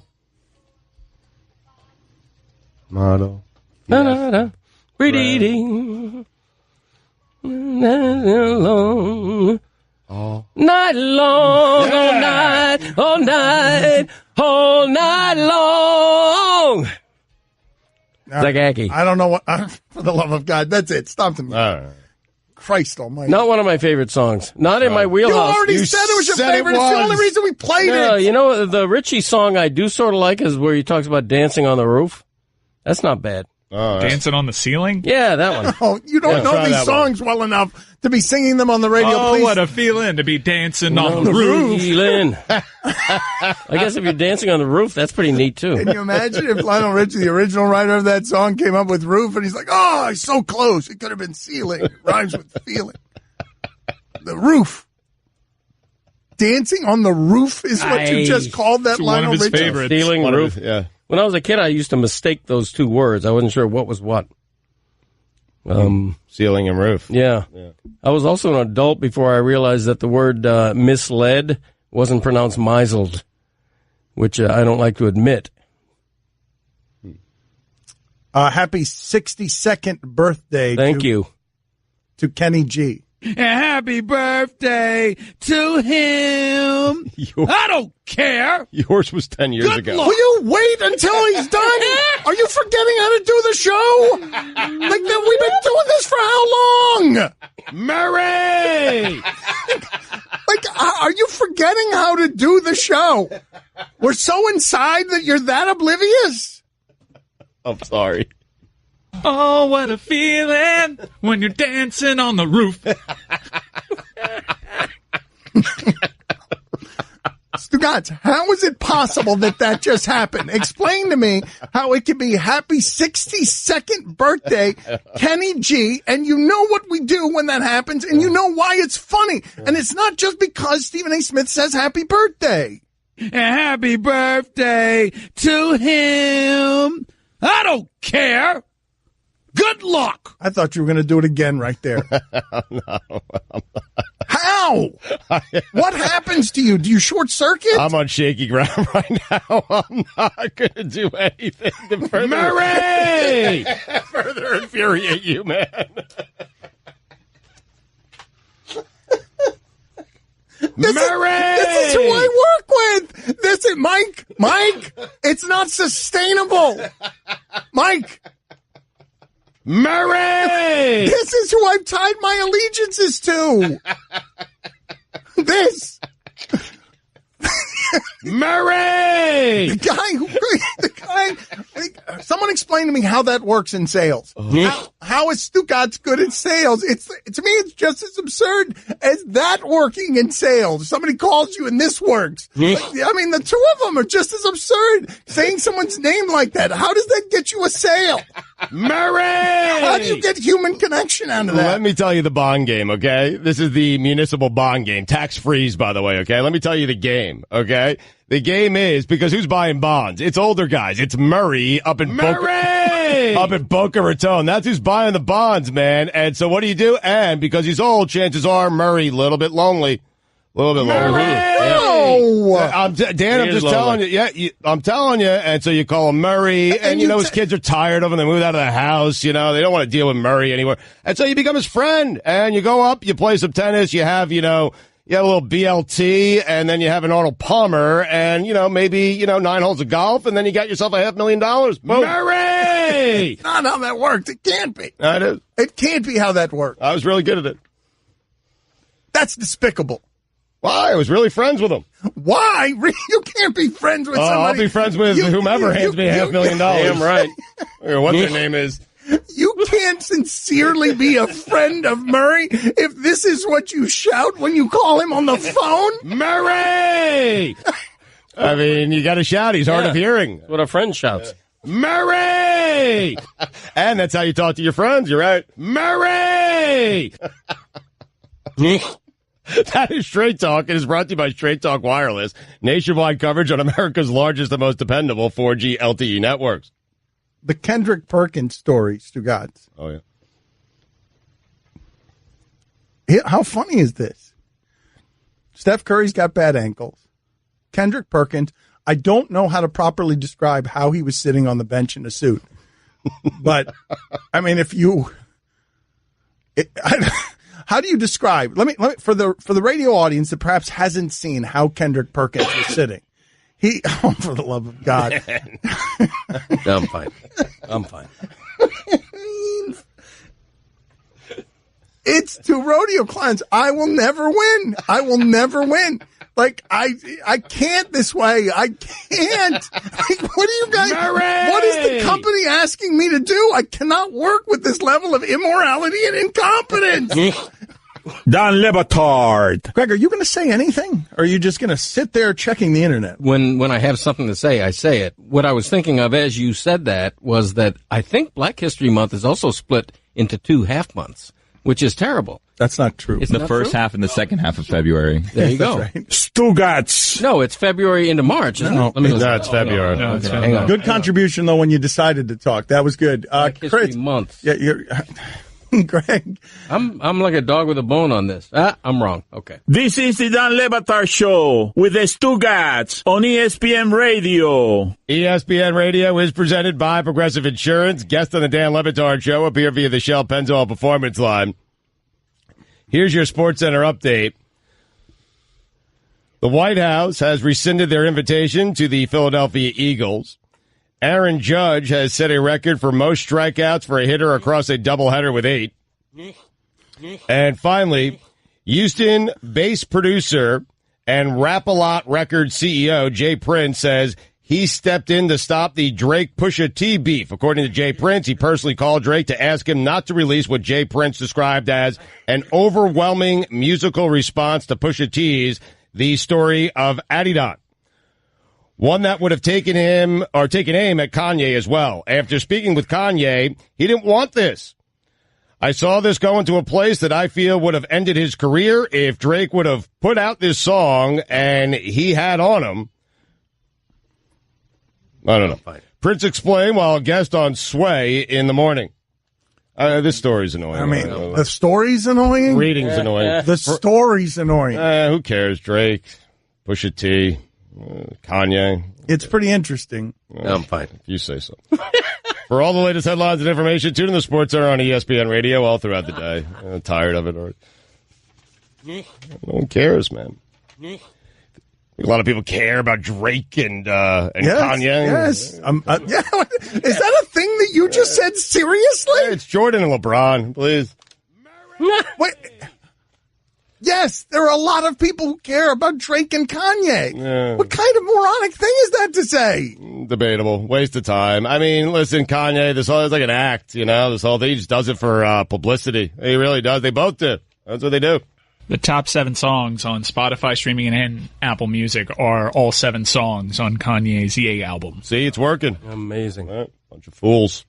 Motto. Reading. Long. Night long, all night long. Zagacki. I don't know what. For the love of God, that's it. Stop to me. Christ Almighty. Not one of my favorite songs. Not in my wheelhouse. You already said it was your favorite. It's the only reason we played it. You know, the Richie song I do sort of like is where he talks about dancing on the roof. That's not bad. Dancing on the ceiling? Yeah, that one. Oh, you don't know these songs well enough to be singing them on the radio. Oh, please. What a feeling to be dancing on the roof. I guess if you're dancing on the roof, that's pretty neat, too. Can you imagine if Lionel Richie, the original writer of that song, came up with roof, and he's like, oh, it's so close. It could have been ceiling. It rhymes with feeling. The roof. Dancing on the roof is what you just called that, Lionel Richie? One of his favorites. Stealing roof. Yeah. When I was a kid, I used to mistake those two words. I wasn't sure what was what. Ceiling and roof. Yeah. I was also an adult before I realized that the word misled wasn't pronounced misled, which I don't like to admit. Happy 62nd birthday. Thank you. To Kenny G. Happy birthday to him. I don't care. Yours was 10 years ago. Will you wait until he's done? Are you forgetting how to do the show? Like that, we've been doing this for how long? Murray! Are you forgetting how to do the show? We're so inside that you're that oblivious? I'm sorry. Oh, what a feeling when you're dancing on the roof. Stugotz, how is it possible that just happened? Explain to me how it could be happy 62nd birthday, Kenny G, and you know what we do when that happens, and you know why it's funny. And it's not just because Stephen A. Smith says happy birthday. Happy birthday to him. I don't care. Good luck. I thought you were going to do it again right there. No. How? What happens to you? Do you short circuit? I'm on shaky ground right now. I'm not going to do anything to further infuriate you, man. This is who I work with. This is Mike, it's not sustainable. Mike. Murray! This is who I've tied my allegiances to. This. Murray! The guy, someone explain to me how that works in sales. How is Stugotz good at sales? To me, it's just as absurd as that working in sales. Somebody calls you and this works. I mean, the two of them are just as absurd. Saying someone's name like that, how does that get you a sale? Murray! How do you get human connection out of that? Let me tell you the bond game, okay? This is the municipal bond game. Tax freeze, by the way, okay? Let me tell you the game, okay? The game is, because who's buying bonds? It's older guys. It's Murray up in Boca Raton. That's who's buying the bonds, man. And so what do you do? And because he's old, chances are Murray a little bit lonely. A little bit lonely. No! Dan, I'm just telling you. Yeah, I'm telling you. And so you call him Murray, and you know his kids are tired of him. They moved out of the house. You know, they don't want to deal with Murray anymore. And so you become his friend, and you go up, you play some tennis, you have, you have a little BLT, and then you have an Arnold Palmer, and, maybe, 9 holes of golf, and then you got yourself $500,000. Boom. Murray! It's not how that works. It can't be. It is. It can't be how that works. I was really good at it. That's despicable. Why? I was really friends with him. Why? You can't be friends with somebody. I'll be friends with whomever hands me $500,000. Damn right. Or what their name is. You can't can't sincerely be a friend of Murray if this is what you shout when you call him on the phone? Murray! I mean, you got to shout. He's hard of hearing. That's what a friend shouts. Murray! And that's how you talk to your friends. You're right. Murray! That is Straight Talk. It is brought to you by Straight Talk Wireless. Nationwide coverage on America's largest and most dependable 4G LTE networks. The Kendrick Perkins story, Stugotz. Oh, yeah. How funny is this? Steph Curry's got bad ankles. Kendrick Perkins, I don't know how to properly describe how he was sitting on the bench in a suit. But, I mean, how do you describe? Let me for the radio audience that perhaps hasn't seen how Kendrick Perkins was sitting. Oh, for the love of God. No, I'm fine. It's to rodeo clowns. I will never win. Like, I can't this way. I can't. Like, what are you guys? Murray! What is the company asking me to do? I cannot work with this level of immorality and incompetence. Don Le Batard. Greg, are you going to say anything? Or are you just going to sit there checking the internet? When I have something to say, I say it. What I was thinking of as you said that was that I think Black History Month is also split into 2 half months, which is terrible. That's not true. It's the first half and the second half of February. There you go. Right. Stugotz. No, it's February into March. Isn't it? It's February. No, it's Hang on. Good contribution, though, when you decided to talk. That was good. Black History Chris, Month. Yeah, you're... Greg. I'm like a dog with a bone on this. I'm wrong. Okay. This is the Don Le Batard Show with the Stugotz on ESPN Radio. ESPN Radio is presented by Progressive Insurance. Guest on the Dan Le Batard Show appear via the Shell Pennzoil Performance Line. Here's your SportsCenter update. The White House has rescinded their invitation to the Philadelphia Eagles. Aaron Judge has set a record for most strikeouts for a hitter across a doubleheader with 8. And finally, Houston bass producer and Rap-A-Lot record CEO Jay Prince says he stepped in to stop the Drake-Pusha T beef. According to Jay Prince, he personally called Drake to ask him not to release what Jay Prince described as an overwhelming musical response to Pusha T's The Story of Adidon. One that would have taken aim at Kanye as well. After speaking with Kanye, he didn't want this. I saw this going to a place that I feel would have ended his career if Drake would have put out this song and he had on him. I don't know. Fine. Prince explained while a guest on Sway in the morning. This story's annoying. I mean, the story's annoying? Reading's annoying. The story's annoying. Who cares? Drake, Pusha T, Kanye. It's pretty interesting. I'm fine. If you say so. For all the latest headlines and information, tune in the SportsCenter on ESPN Radio all throughout the day. I'm tired of it. No one cares, man. A lot of people care about Drake and Kanye. Yes. Yeah. Is that a thing that you just said seriously? Yeah, it's Jordan and LeBron, please. Wait. Yes, there are a lot of people who care about Drake and Kanye. Yeah. What kind of moronic thing is that to say? Debatable. Waste of time. I mean, listen, Kanye, this whole is like an act, you know? This whole thing, he just does it for publicity. He really does. They both do. That's what they do. The top 7 songs on Spotify streaming and Apple Music are all 7 songs on Kanye's EA album. See, it's working. Amazing. Bunch of fools.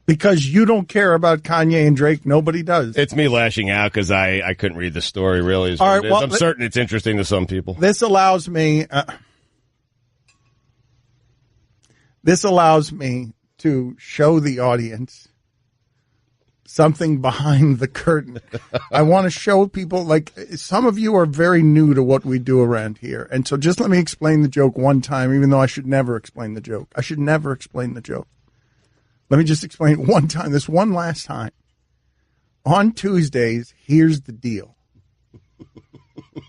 Because you don't care about Kanye and Drake, nobody does. It's me lashing out because I couldn't read the story, really. Is all right, well, I'm certain it's interesting to some people. This allows me to show the audience something behind the curtain. I want to show people, like, some of you are very new to what we do around here. And so just let me explain the joke one time, even though I should never explain the joke. I should never explain the joke. Let me just explain it one time, this one last time. On Tuesdays, here's the deal.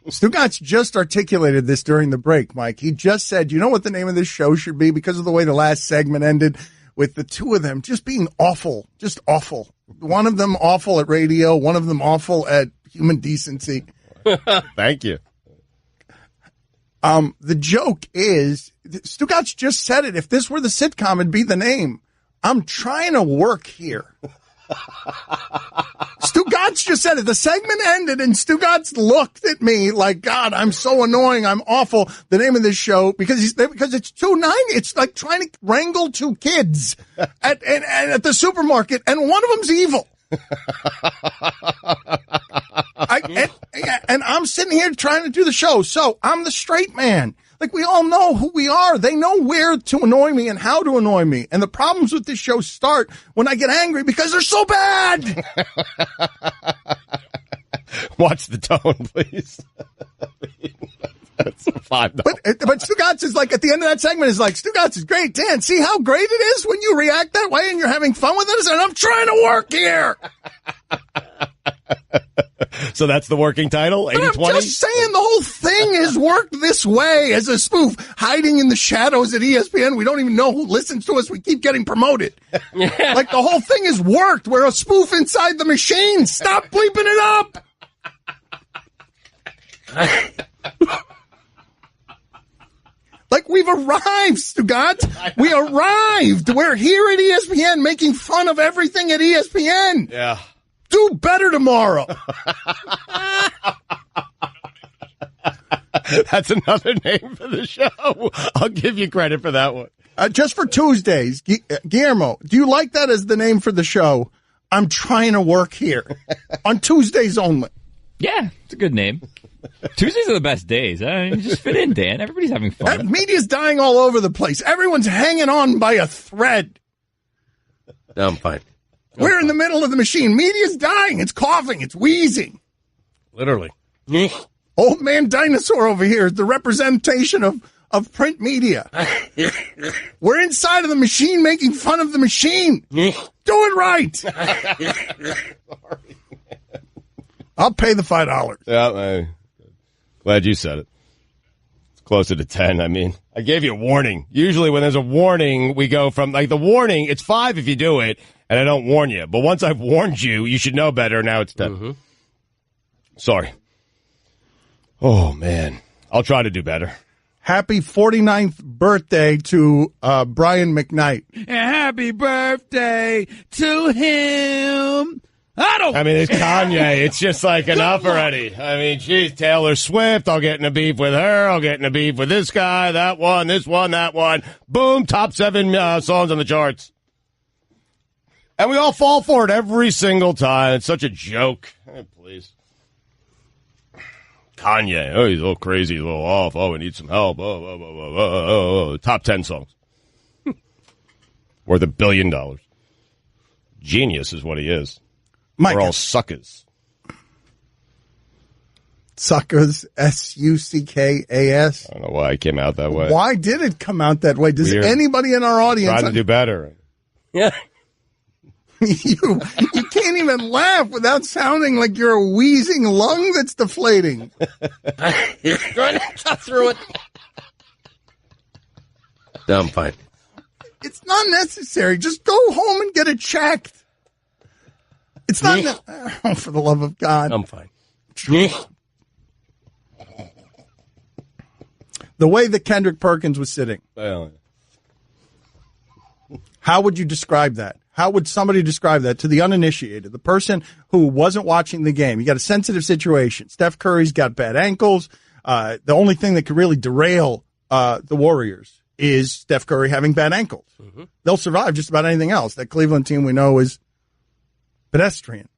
Stugotz just articulated this during the break, Mike. He just said, you know what the name of this show should be? Because of the way the last segment ended with the two of them just being awful, just awful. One of them awful at radio, one of them awful at human decency. Thank you. The joke is, Stugotz just said it. If this were the sitcom, it'd be the name. I'm trying to work here. Stugotz just said it. The segment ended, and Stugotz looked at me like, God, I'm so annoying. I'm awful. The name of this show, because it's 290. It's like trying to wrangle two kids at the supermarket, and one of them's evil. And I'm sitting here trying to do the show. So I'm the straight man. Like, we all know who we are. They know where to annoy me and how to annoy me. And the problems with this show start when I get angry because they're so bad. Watch the tone, please. That's $5. But Stugotz is like, at the end of that segment, is like, Stugotz is great. Dan, see how great it is when you react that way and you're having fun with it? And I'm trying to work here. So that's the working title, 80-20? I'm just saying the whole thing has worked this way as a spoof, hiding in the shadows at ESPN. We don't even know who listens to us. We keep getting promoted. Like, the whole thing has worked. We're a spoof inside the machine. Stop bleeping it up. Like, we've arrived, Stugotz. We arrived. We're here at ESPN making fun of everything at ESPN. Yeah. Do better tomorrow. That's another name for the show. I'll give you credit for that one. Just for Tuesdays, Guillermo, do you like that as the name for the show? I'm trying to work here. On Tuesdays only. Yeah, it's a good name. Tuesdays are the best days. You just fit in, Dan. Everybody's having fun. Media's dying all over the place. Everyone's hanging on by a thread. No, I'm fine. We're in the middle of the machine. Media's dying. It's coughing. It's wheezing. Literally. Old man dinosaur over here is the representation of print media. We're inside of the machine making fun of the machine. Do it right. I'll pay the $5. Yeah, glad you said it. It's closer to 10. I mean, I gave you a warning. Usually when there's a warning, we go from, like, the warning, it's 5 if you do it, and I don't warn you. But once I've warned you, you should know better. Now it's 10. Mm-hmm. Sorry. Oh, man. I'll try to do better. Happy 49th birthday to Brian McKnight. Happy birthday to him. I mean, it's Kanye. It's just like enough already. I mean, geez, Taylor Swift. I'll get in a beef with her. I'll get in a beef with this guy, that one, this one, that one. Boom, top 7 songs on the charts. And we all fall for it every single time. It's such a joke. Please. Kanye. Oh, he's a little crazy, a little off. Oh, we need some help. Top 10 songs. Worth $1 billion. Genius is what he is. We're all suckers. Suckers, S-U-C-K-A-S. I don't know why it came out that way. Why did it come out that way? Does anybody in our audience... Try to do better. Yeah. You can't even laugh without sounding like you're a wheezing lung that's deflating. Trying to cut through it. No, I'm fine. It's not necessary. Just go home and get it checked. It's not... Oh, for the love of God. I'm fine. The way that Kendrick Perkins was sitting. How would you describe that? How would somebody describe that to the uninitiated, the person who wasn't watching the game? You got a sensitive situation. Steph Curry's got bad ankles. The only thing that could really derail the Warriors is Steph Curry having bad ankles. Mm-hmm. They'll survive just about anything else. That Cleveland team we know is pedestrian.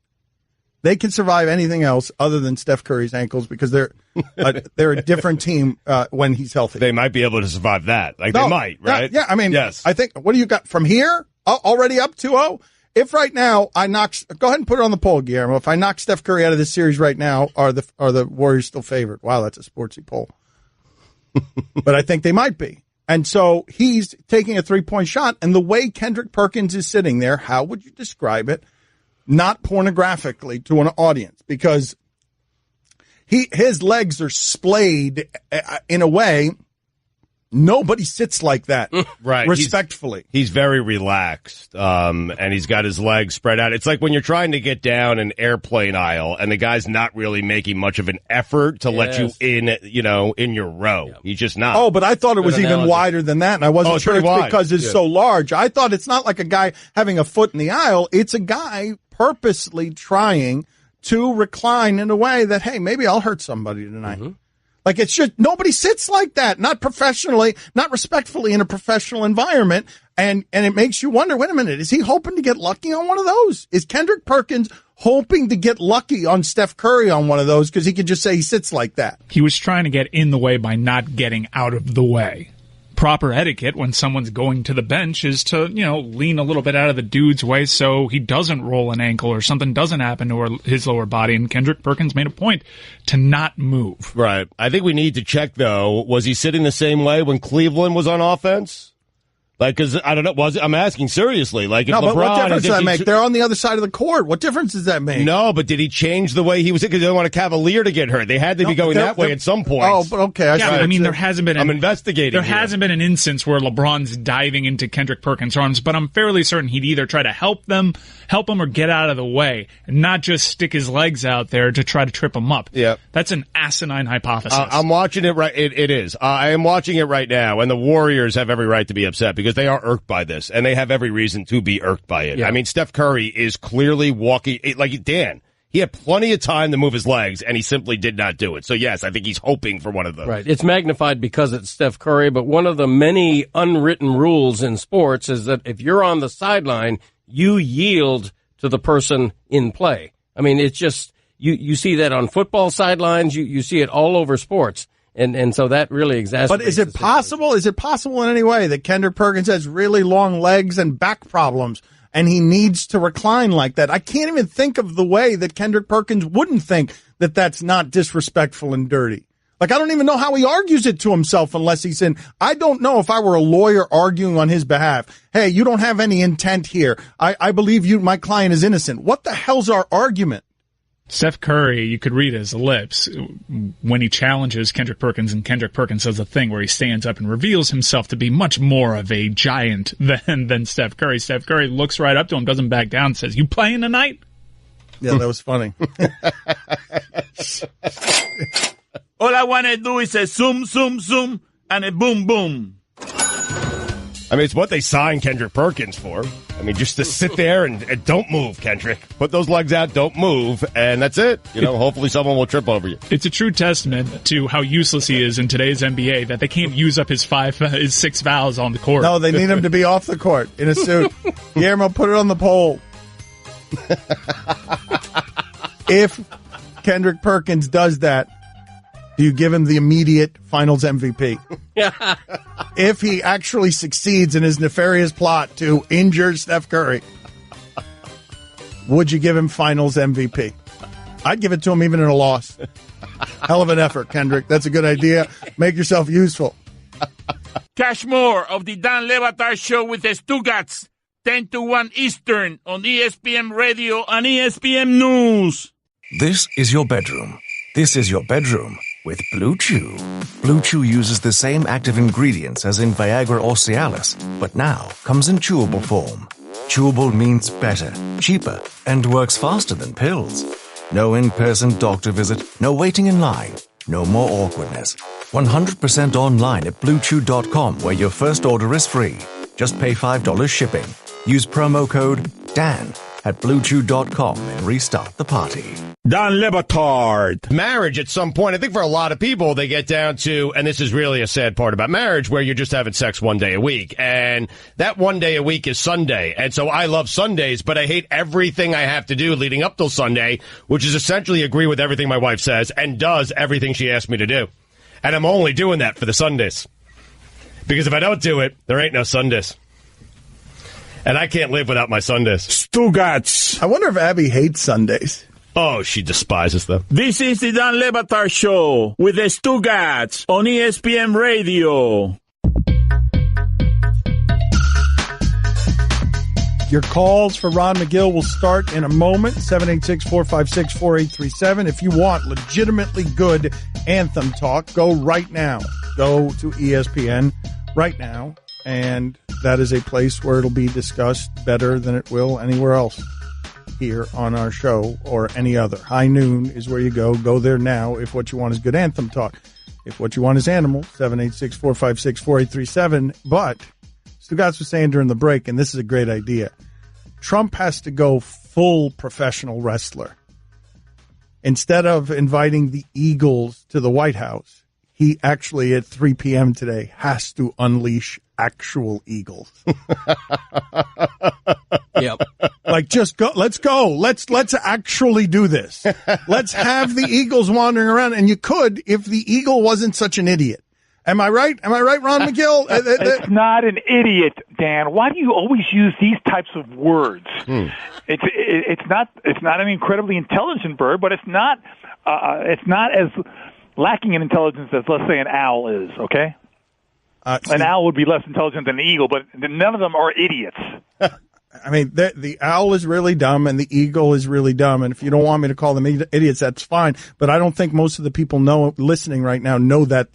They can survive anything else other than Steph Curry's ankles because they're a different team when he's healthy. They might be able to survive that. They might, right? Yeah, I mean, yes. I think, what do you got from here? Already up 2-0? If right now I knock, go ahead and put it on the poll, Guillermo. If I knock Steph Curry out of this series right now, are the Warriors still favored? Wow, that's a sportsy poll. But I think they might be. And so he's taking a 3-point shot. And the way Kendrick Perkins is sitting there, how would you describe it? Not pornographically to an audience, because his legs are splayed in a way Nobody sits like that. Right. Respectfully. He's very relaxed, and he's got his legs spread out. It's like when you're trying to get down an airplane aisle and the guy's not really making much of an effort to let you in, in your row. Yep. He's just not. Oh, but I thought it was even wider than that, and I wasn't sure it's because it's so large. I thought it's not like a guy having a foot in the aisle. It's a guy purposely trying to recline in a way that, hey, maybe I'll hurt somebody tonight. Mm-hmm. Like, it's just, nobody sits like that, not professionally, not respectfully in a professional environment. And it makes you wonder, wait a minute, is he hoping to get lucky on one of those? Is Kendrick Perkins hoping to get lucky on Steph Curry on one of those because he could just say he sits like that? He was trying to get in the way by not getting out of the way. Proper etiquette when someone's going to the bench is to, lean a little bit out of the dude's way so he doesn't roll an ankle or something doesn't happen to his lower body. And Kendrick Perkins made a point to not move. Right. I think we need to check, though, was he sitting the same way when Cleveland was on offense? Like, because I don't know, I'm asking seriously. Like, if no, LeBron, but what difference does that make? They're on the other side of the court. What difference does that make? No, but did he change the way he was? Because they don't want a Cavalier to get hurt. They had to be going that way at some point. Oh, but okay. There hasn't been. I'm investigating. There hasn't been an instance where LeBron's diving into Kendrick Perkins' arms, but I'm fairly certain he'd either try to help him, or get out of the way, and not just stick his legs out there to try to trip him up. Yeah, that's an asinine hypothesis. I'm watching it right. It is. I am watching it right now, and the Warriors have every right to be upset because they are irked by this, and they have every reason to be irked by it. Yeah. I mean, Steph Curry is clearly walking like Dan. He had plenty of time to move his legs, and he simply did not do it. So, yes, I think he's hoping for one of those. Right. It's magnified because it's Steph Curry, but one of the many unwritten rules in sports is that if you're on the sideline, you yield to the person in play. I mean, it's just, you see that on football sidelines, you see it all over sports. And so that really exacerbates. But is it possible? Is it possible in any way that Kendrick Perkins has really long legs and back problems and he needs to recline like that? I can't even think of the way that Kendrick Perkins wouldn't think that that's not disrespectful and dirty. Like, I don't even know how he argues it to himself unless he's in. I don't know if I were a lawyer arguing on his behalf. Hey, you don't have any intent here. I believe you, my client is innocent. What the hell's our argument? Steph Curry, you could read his lips when he challenges Kendrick Perkins, and Kendrick Perkins does a thing where he stands up and reveals himself to be much more of a giant than Steph Curry. Steph Curry looks right up to him, doesn't back down, says, "You playing tonight?" Yeah, that was funny. All I want to do is a zoom, zoom, zoom, and a boom, boom. I mean, it's what they signed Kendrick Perkins for. I mean, just to sit there and don't move, Kendrick. Put those legs out, don't move, and that's it. Hopefully someone will trip over you. It's a true testament to how useless he is in today's NBA that they can't use up his 6 fouls on the court. No, they need him to be off the court in a suit. Guillermo, put it on the poll. If Kendrick Perkins does that, do you give him the immediate Finals MVP? If he actually succeeds in his nefarious plot to injure Steph Curry, would you give him Finals MVP? I'd give it to him even in a loss. Hell of an effort, Kendrick. That's a good idea. Make yourself useful. Cash more of the Dan Le Batard Show with the Stugotz, 10 to 1 Eastern on ESPN Radio and ESPN News. This is your bedroom. This is your bedroom. With Blue Chew. Blue Chew uses the same active ingredients as in Viagra or Cialis, but now comes in chewable form. Chewable means better, cheaper, and works faster than pills. No in-person doctor visit, no waiting in line, no more awkwardness. 100% online at BlueChew.com, where your first order is free. Just pay $5 shipping. Use promo code DAN at BlueChew.com and restart the party. Dan Le Batard. Marriage at some point, I think for a lot of people, they get down to, and this is really a sad part about marriage, where you're just having sex one day a week. And that one day a week is Sunday. And so I love Sundays, but I hate everything I have to do leading up till Sunday, which is essentially agree with everything my wife says and does everything she asks me to do. And I'm only doing that for the Sundays. Because if I don't do it, there ain't no Sundays. And I can't live without my Sundays. Stugotz. I wonder if Abby hates Sundays. Oh, she despises them. This is the Dan Le Batard Show with the Stugotz on ESPN Radio. Your calls for Ron McGill will start in a moment. 786-456-4837. If you want legitimately good anthem talk, go right now. go to ESPN right now, and that is a place where it'll be discussed better than it will anywhere else here on our show or any other. High Noon is where you go. Go there now if what you want is good anthem talk. If what you want is animal, 786-456-4837. But Stugotz was saying during the break, and this is a great idea, Trump has to go full professional wrestler. Instead of inviting the Eagles to the White House, he actually at 3 p.m. today has to unleash actual eagles. Yep. Like, just go. Let's go. Let's actually do this. Let's have the eagles wandering around. And you could if the eagle wasn't such an idiot. Am I right? Am I right, Ron McGill? It's not an idiot, Dan. Why do you always use these types of words? It's not an incredibly intelligent bird, but it's not as lacking in intelligence as, let's say, an owl is. Okay. An owl would be less intelligent than an eagle, but none of them are idiots. I mean, the owl is really dumb and the eagle is really dumb. And if you don't want me to call them idiots, that's fine. But I don't think most of the people listening right now know that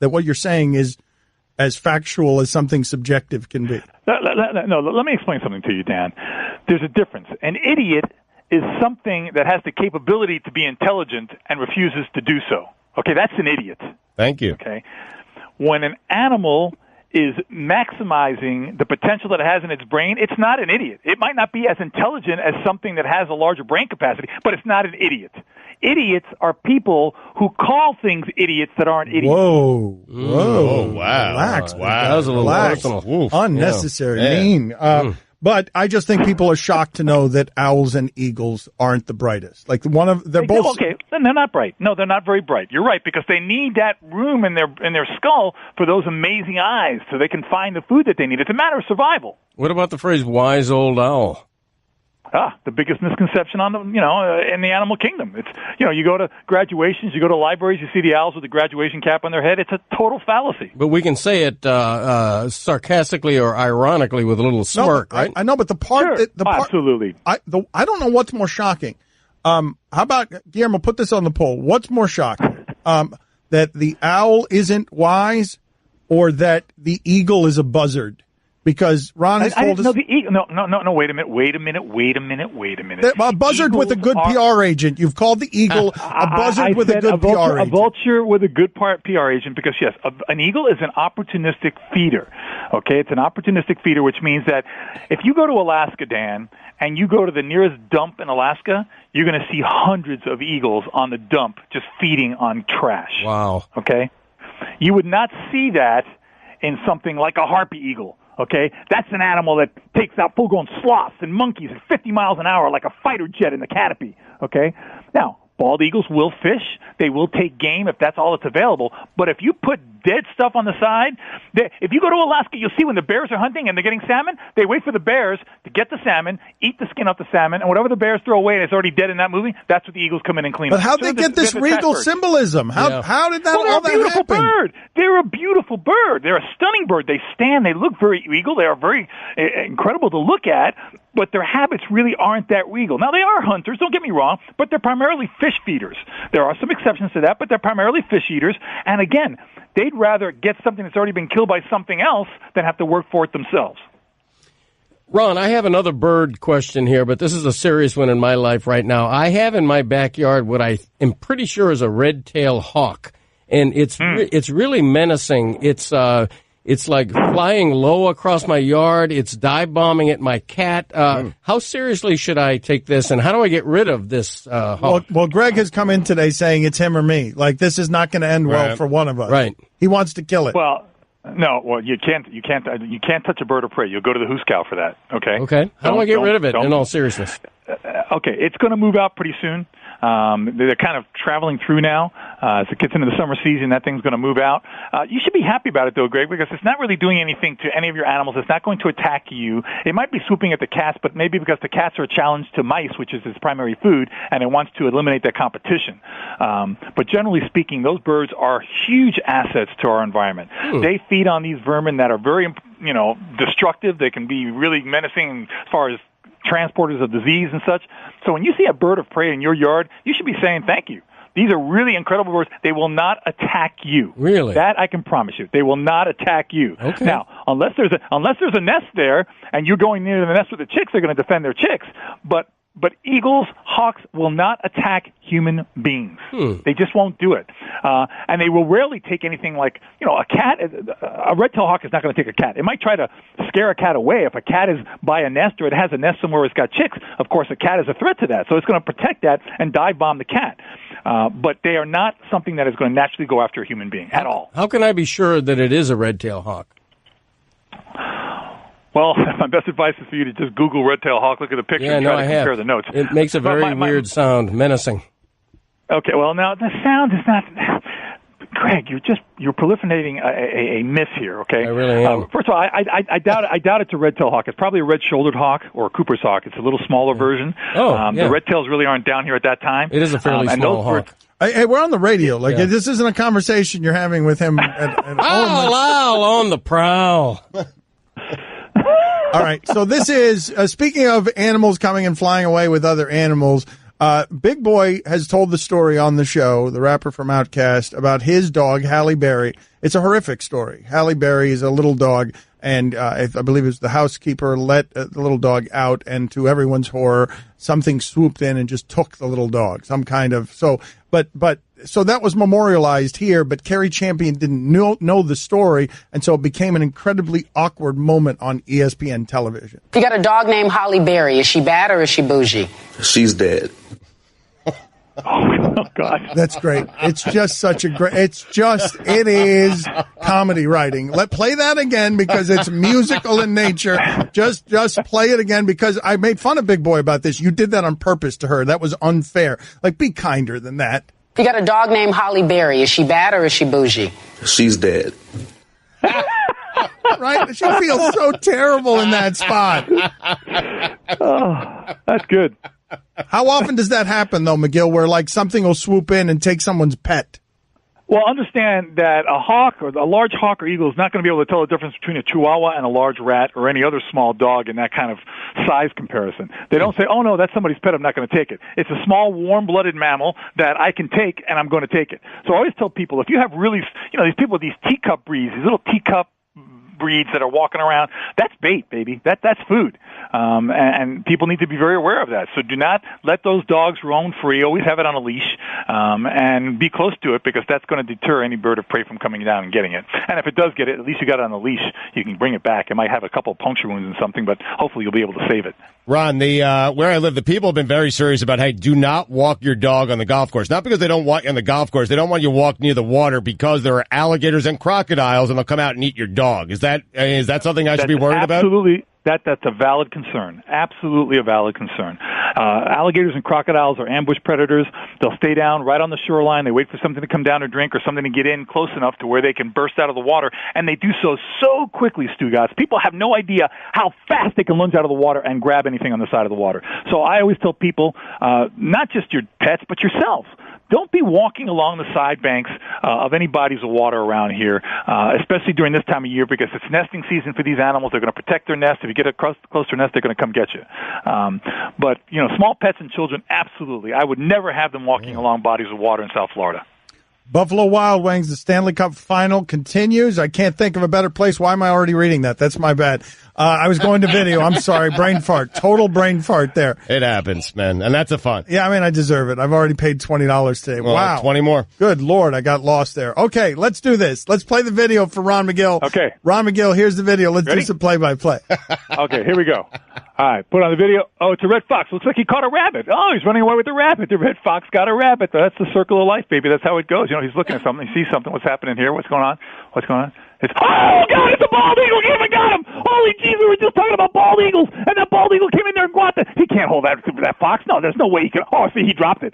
what you're saying is as factual as something subjective can be. No, let me explain something to you, Dan. There's a difference. An idiot is something that has the capability to be intelligent and refuses to do so. Okay, that's an idiot. Thank you. Okay. When an animal is maximizing the potential that it has in its brain, it's not an idiot. It might not be as intelligent as something that has a larger brain capacity, but it's not an idiot. Idiots are people who call things idiots that aren't idiots. Whoa. Oh, wow. Relax. Wow. That was a little personal. Oof. Unnecessary. Yeah. Mean. But I just think people are shocked to know that owls and eagles aren't the brightest. Like they're both. Okay, then they're not bright. No, they're not very bright. You're right, because they need that room in their skull for those amazing eyes, so they can find the food that they need. It's a matter of survival. What about the phrase "wise old owl"? The biggest misconception on in the animal kingdom. It's, you go to graduations, you go to libraries, you see the owls with the graduation cap on their head. It's a total fallacy. But we can say it sarcastically or ironically with a little smirk, right? I know, but the part, sure. Absolutely. I don't know what's more shocking. How about, Guillermo, put this on the poll. What's more shocking? That the owl isn't wise or that the eagle is a buzzard? Because Ron has told us. No, wait a minute. A buzzard with a good PR agent. You've called the eagle a buzzard with a good PR agent. A vulture with a good PR agent, because, yes, an eagle is an opportunistic feeder. Okay? It's an opportunistic feeder, which means that if you go to Alaska, Dan, and you go to the nearest dump in Alaska, you're going to see hundreds of eagles on the dump just feeding on trash. Wow. Okay? You would not see that in something like a harpy eagle. Okay, that's an animal that takes out full-grown sloths and monkeys at 50 miles an hour like a fighter jet in the canopy. Okay, now bald eagles will fish; they will take game if that's all that's available. But if you put dead stuff on the side, if you go to Alaska, you'll see when the bears are hunting and they're getting salmon, they wait for the bears to get the salmon, eat the skin off the salmon, and whatever the bears throw away and it's already dead in that movie, that's what the eagles come in and clean up. But how'd they get this regal symbolism? How did that all that happen? Bird. They're a beautiful bird. They're a stunning bird. They stand. They look very regal. They are very incredible to look at, but their habits really aren't that regal. Now, they are hunters, don't get me wrong, but they're primarily fish feeders. There are some exceptions to that, but they're primarily fish eaters. And again, they'd rather get something that's already been killed by something else than have to work for it themselves. Ron, I have another bird question here, but this is a serious one in my life right now. I have in my backyard what I am pretty sure is a red-tailed hawk, and it's really menacing. It's like flying low across my yard. It's dive bombing at my cat. How seriously should I take this, and how do I get rid of this hawk? Well, Greg has come in today saying it's him or me. Like, this is not going to end well for one of us. Right. He wants to kill it. Well, no. Well, you can't touch a bird of prey. You'll go to the hoosecow for that. Okay. Okay. How do I get rid of it? In all seriousness. Okay, it's going to move out pretty soon. They're kind of traveling through now. As it gets into the summer season, that thing's going to move out. You should be happy about it, though, Greg, because it's not really doing anything to any of your animals. It's not going to attack you. It might be swooping at the cats, but maybe because the cats are a challenge to mice, which is its primary food, and it wants to eliminate that competition. But generally speaking, those birds are huge assets to our environment. They feed on these vermin that are very, destructive. They can be really menacing as far as transporters of disease and such. So when you see a bird of prey in your yard, you should be saying thank you, These are really incredible birds. They will not attack you. Really? That I can promise you. They will not attack you. Okay. Now, unless there's a nest there and you're going near the nest with the chicks, they're going to defend their chicks. But eagles, hawks will not attack human beings. They just won't do it. And they will rarely take anything like, a cat. A red-tailed hawk is not going to take a cat. It might try to scare a cat away. If a cat is by a nest or it has a nest somewhere where it's got chicks, of course a cat is a threat to that. So it's going to protect that and dive bomb the cat. But they are not something that is going to naturally go after a human being at all. How can I be sure that it is a red-tailed hawk? Well, my best advice is for you to just Google red-tailed hawk, look at the picture, and try to compare the notes. It makes a very weird sound, menacing. Okay, well, now, the sound is not... Greg, you're proliferating a myth here, okay? I really am. First of all, I doubt it's a red-tailed hawk. It's probably a red-shouldered hawk or a Cooper's hawk. It's a little smaller version. The red-tails really aren't down here at that time. It is a fairly small hawk. Hey, we're on the radio. This isn't a conversation you're having with him at home. On the prowl. All right, so this is, speaking of animals coming and flying away with other animals, Big Boy has told the story on the show, the rapper from Outkast, about his dog, Halle Berry. It's a horrific story. Halle Berry is a little dog, and I believe it was the housekeeper let the little dog out, and to everyone's horror, something swooped in and just took the little dog. Some kind of, so that was memorialized here, but Kerry Champion didn't know the story, and so it became an incredibly awkward moment on ESPN television. You got a dog named Halle Berry. Is she bad or is she bougie? She's dead. Oh, God. That's great. It's just such a great, it is comedy writing. Play that again because it's musical in nature. Just play it again because I made fun of Big Boy about this. You did that on purpose to her. That was unfair. Be kinder than that. You got a dog named Halle Berry. Is she bad or is she bougie? She's dead. Right? She feels so terrible in that spot. Oh, that's good. How often does that happen, though, McGill, where something will swoop in and take someone's pet? Well, understand that a hawk or a large hawk or eagle is not going to be able to tell the difference between a chihuahua and a large rat or any other small dog in that kind of size comparison. They don't say, oh, no, that's somebody's pet, I'm not going to take it. It's a small, warm-blooded mammal that I can take, and I'm going to take it. So I always tell people, if you have really, these people with these teacup breeds, these little teacup breeds that are walking around, that's bait, baby. That's food. And people need to be very aware of that. So do not let those dogs roam free. Always have it on a leash, and be close to it because that's going to deter any bird of prey from coming down and getting it. And if it does get it, at least you got it on the leash. You can bring it back. It might have a couple of puncture wounds and something, but hopefully you'll be able to save it. Ron, where I live, the people have been very serious about, hey, do not walk your dog on the golf course. Not because they don't want you on the golf course. They don't want you to walk near the water because there are alligators and crocodiles and they'll come out and eat your dog. Is that something I should be worried about? Absolutely. That's a valid concern. Absolutely a valid concern. Alligators and crocodiles are ambush predators. They'll stay down right on the shoreline. They wait for something to come down or drink or something to get in close enough to where they can burst out of the water. And they do so quickly, Stugotz. People have no idea how fast they can lunge out of the water and grab anything on the side of the water. So I always tell people, not just your pets, but yourself. Don't be walking along the side banks of any bodies of water around here, especially during this time of year because it's nesting season for these animals. They're going to protect their nest. If you get close to their nest, they're going to come get you. But, small pets and children, absolutely. I would never have them walking along bodies of water in South Florida. Buffalo Wild Wings, the Stanley Cup final continues. I can't think of a better place. Why am I already reading that? That's my bad. I was going to video. I'm sorry. Brain fart. Total brain fart there. It happens, man. And that's a fun. Yeah, I deserve it. I've already paid $20 today. Well, wow. 20 more. Good Lord. I got lost there. Okay, let's do this. Let's play the video for Ron McGill. Okay. Ron McGill, here's the video. Let's do some play-by-play. Okay, here we go. All right, put on the video. Oh, it's a red fox. Looks like he caught a rabbit. Oh, he's running away with the rabbit. The red fox got a rabbit. That's the circle of life, baby. That's how it goes. He's looking at something. He sees something. What's happening here? What's going on? It's, oh, God, it's a bald eagle. He even got him. Holy jeez, we were just talking about bald eagles, and that bald eagle came in there and got it. He can't hold that fox. No, there's no way he can. Oh, see, he dropped it.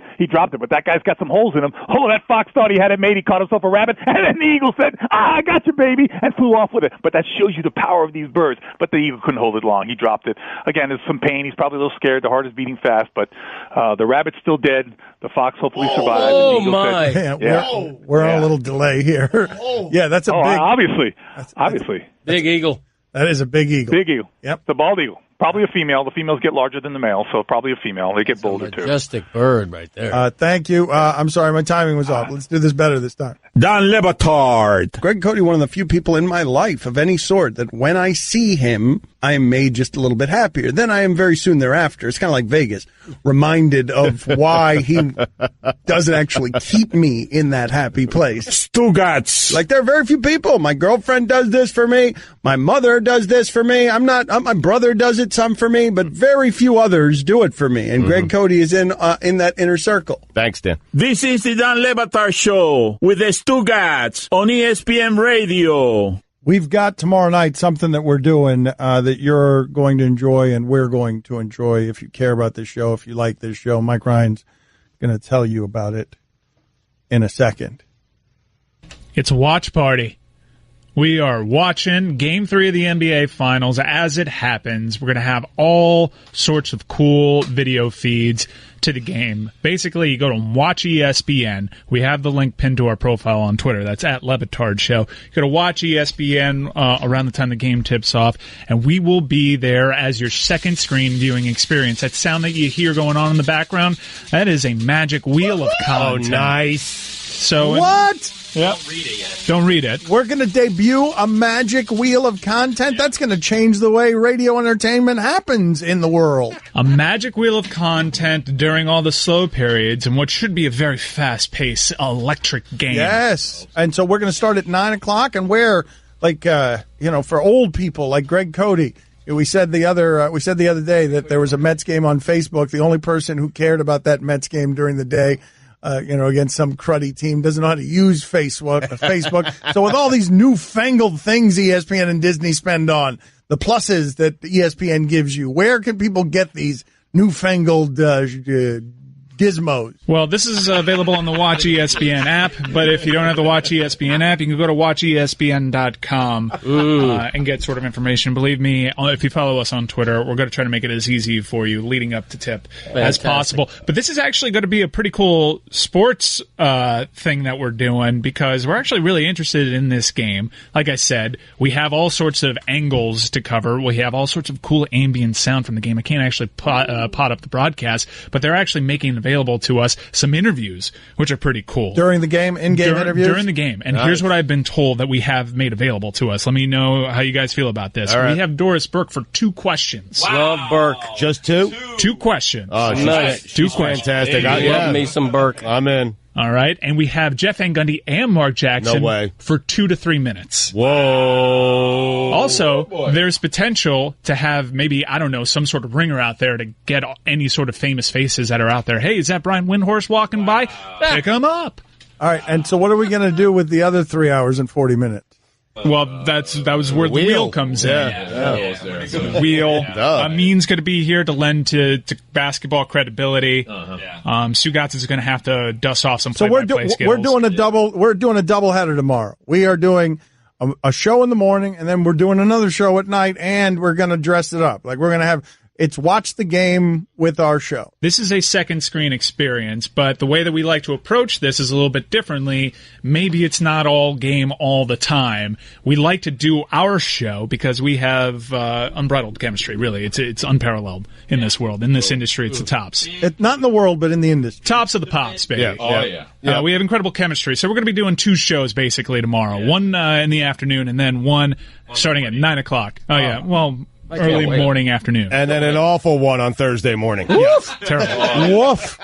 But that guy's got some holes in him. Oh, that fox thought he had it made. He caught himself a rabbit, and then the eagle said, I got you, baby, and flew off with it. But that shows you the power of these birds. But the eagle couldn't hold it long. He dropped it. Again, there's some pain. He's probably a little scared. The heart is beating fast, but the rabbit's still dead. The fox hopefully survived. Oh, my. Said, we're on a little delay here. Yeah, that's a big... Obviously. Big eagle. That is a big eagle. Big eagle. Yep. The bald eagle. Probably a female. The females get larger than the male, so probably a female. They get bolder, too. Majestic bird right there. Thank you. I'm sorry, my timing was off. Let's do this better this time. Don Le Batard. Greg Cote, one of the few people in my life of any sort that when I see him, I am made just a little bit happier. Then I am very soon thereafter. It's kind of like Vegas, reminded of why he doesn't actually keep me in that happy place. Stugotz. Like, there are very few people. My girlfriend does this for me. My mother does this for me. My brother does it some for me, but very few others do it for me. And Greg Cote is in that inner circle. Thanks, Dan. This is the Dan Le Batard Show with the Stugotz on ESPN Radio. We've got tomorrow night something that we're doing that you're going to enjoy and we're going to enjoy if you care about this show, if you like this show. Mike Ryan's going to tell you about it in a second. It's a watch party. We are watching Game 3 of the NBA Finals as it happens. We're going to have all sorts of cool video feeds to the game. Basically, you go to Watch ESPN. We have the link pinned to our profile on Twitter. That's at Le Batard Show. You go to Watch ESPN around the time the game tips off, and we will be there as your second screen viewing experience. That sound that you hear going on in the background, that is a magic wheel of content. Oh, nice. So What? Yep. Don't read it yet. Don't read it. We're going to debut a magic wheel of content. That's going to change the way radio entertainment happens in the world. A magic wheel of content during all the slow periods and what should be a very fast-paced electric game. Yes. And so we're going to start at 9 o'clock and where, like, for old people like Greg Cote, we said the other day that there was a Mets game on Facebook. The only person who cared about that Mets game during the day against some cruddy team, doesn't know how to use Facebook. So with all these newfangled things ESPN and Disney spend on, the pluses that ESPN gives you, where can people get these newfangled gizmos? Well, this is available on the Watch ESPN app, but if you don't have the Watch ESPN app, you can go to watchespn.com and get sort of information. Believe me, if you follow us on Twitter, we're going to try to make it as easy for you leading up to tip as possible. But this is actually going to be a pretty cool sports thing that we're doing because we're actually really interested in this game. Like I said, we have all sorts of angles to cover. We have all sorts of cool ambient sound from the game. I can't actually pot up the broadcast, but they're actually making available to us some interviews, which are pretty cool. During the game, in-game interviews? During the game. And here's what I've been told that we have made available to us. Let me know how you guys feel about this. All right. We have Doris Burke for 2 questions. Wow. Love Burke. Just 2? 2 questions. Oh, nice. She's fantastic. Love me some Burke. I'm in. All right. And we have Jeff Van Gundy and Mark Jackson No way. for 2 to 3 minutes. Whoa. Also, there's potential to have maybe, I don't know, some sort of ringer out there to get any sort of famous faces that are out there. Hey, is that Brian Windhorst walking by? Pick him up. All right, and so what are we going to do with the other 3 hours and 40 minutes? Well, that was where the wheel comes in. The wheel. A means going to be here to lend to basketball credibility. Stugotz is going to have to dust off some play-by-play skills. We're doing a double header tomorrow. We are doing a show in the morning, and then we're doing another show at night, and we're going to dress it up. Like we're going to have. It's watch the game with our show. This is a second screen experience, but the way that we like to approach this is a little bit differently. Maybe it's not all game all the time. We like to do our show because we have unbridled chemistry, really. It's unparalleled in this world. In this industry, it's the tops. Not in the world, but in the industry. Tops of the pops, baby. Yeah. We have incredible chemistry. So we're going to be doing 2 shows basically tomorrow. One in the afternoon and then one starting at 9 o'clock. Early morning, afternoon. And then an awful one on Thursday morning. Yes, terrible. Woof.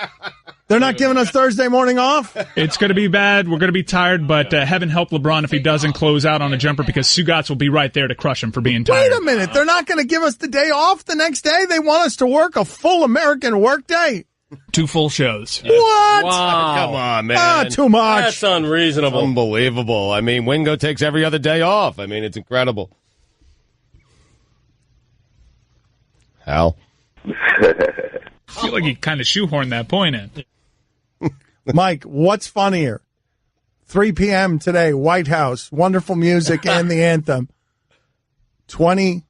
They're not giving us Thursday morning off? It's going to be bad. We're going to be tired, but heaven help LeBron if he doesn't close out on a jumper because Stugotz will be right there to crush him for being tired. Wait a minute. They're not going to give us the day off the next day? They want us to work a full American work day? 2 full shows. What? Wow. Come on, man. Too much. That's unreasonable. Unbelievable. I mean, Wingo takes every other day off. I mean, it's incredible. Hal? I feel like you kind of shoehorned that point in. Mike, what's funnier? 3 p.m. today, White House, wonderful music and the anthem. 20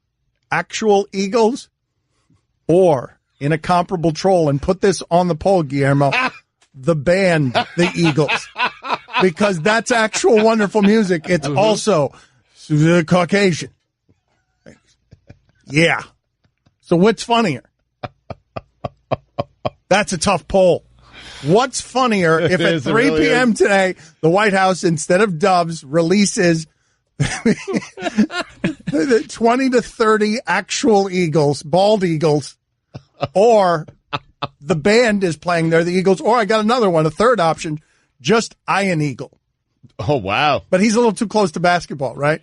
actual Eagles or in a comparable troll, and put this on the poll, Guillermo, the band, the Eagles. Because that's actual wonderful music. It's also Caucasian. Yeah. So what's funnier? That's a tough poll. What's funnier if at 3 p.m. today, the White House, instead of doves, releases 20 to 30 actual eagles, bald eagles, or the band is playing there, the Eagles, or I got another one, a third option, just Ian Eagle. Oh, wow. But he's a little too close to basketball, right?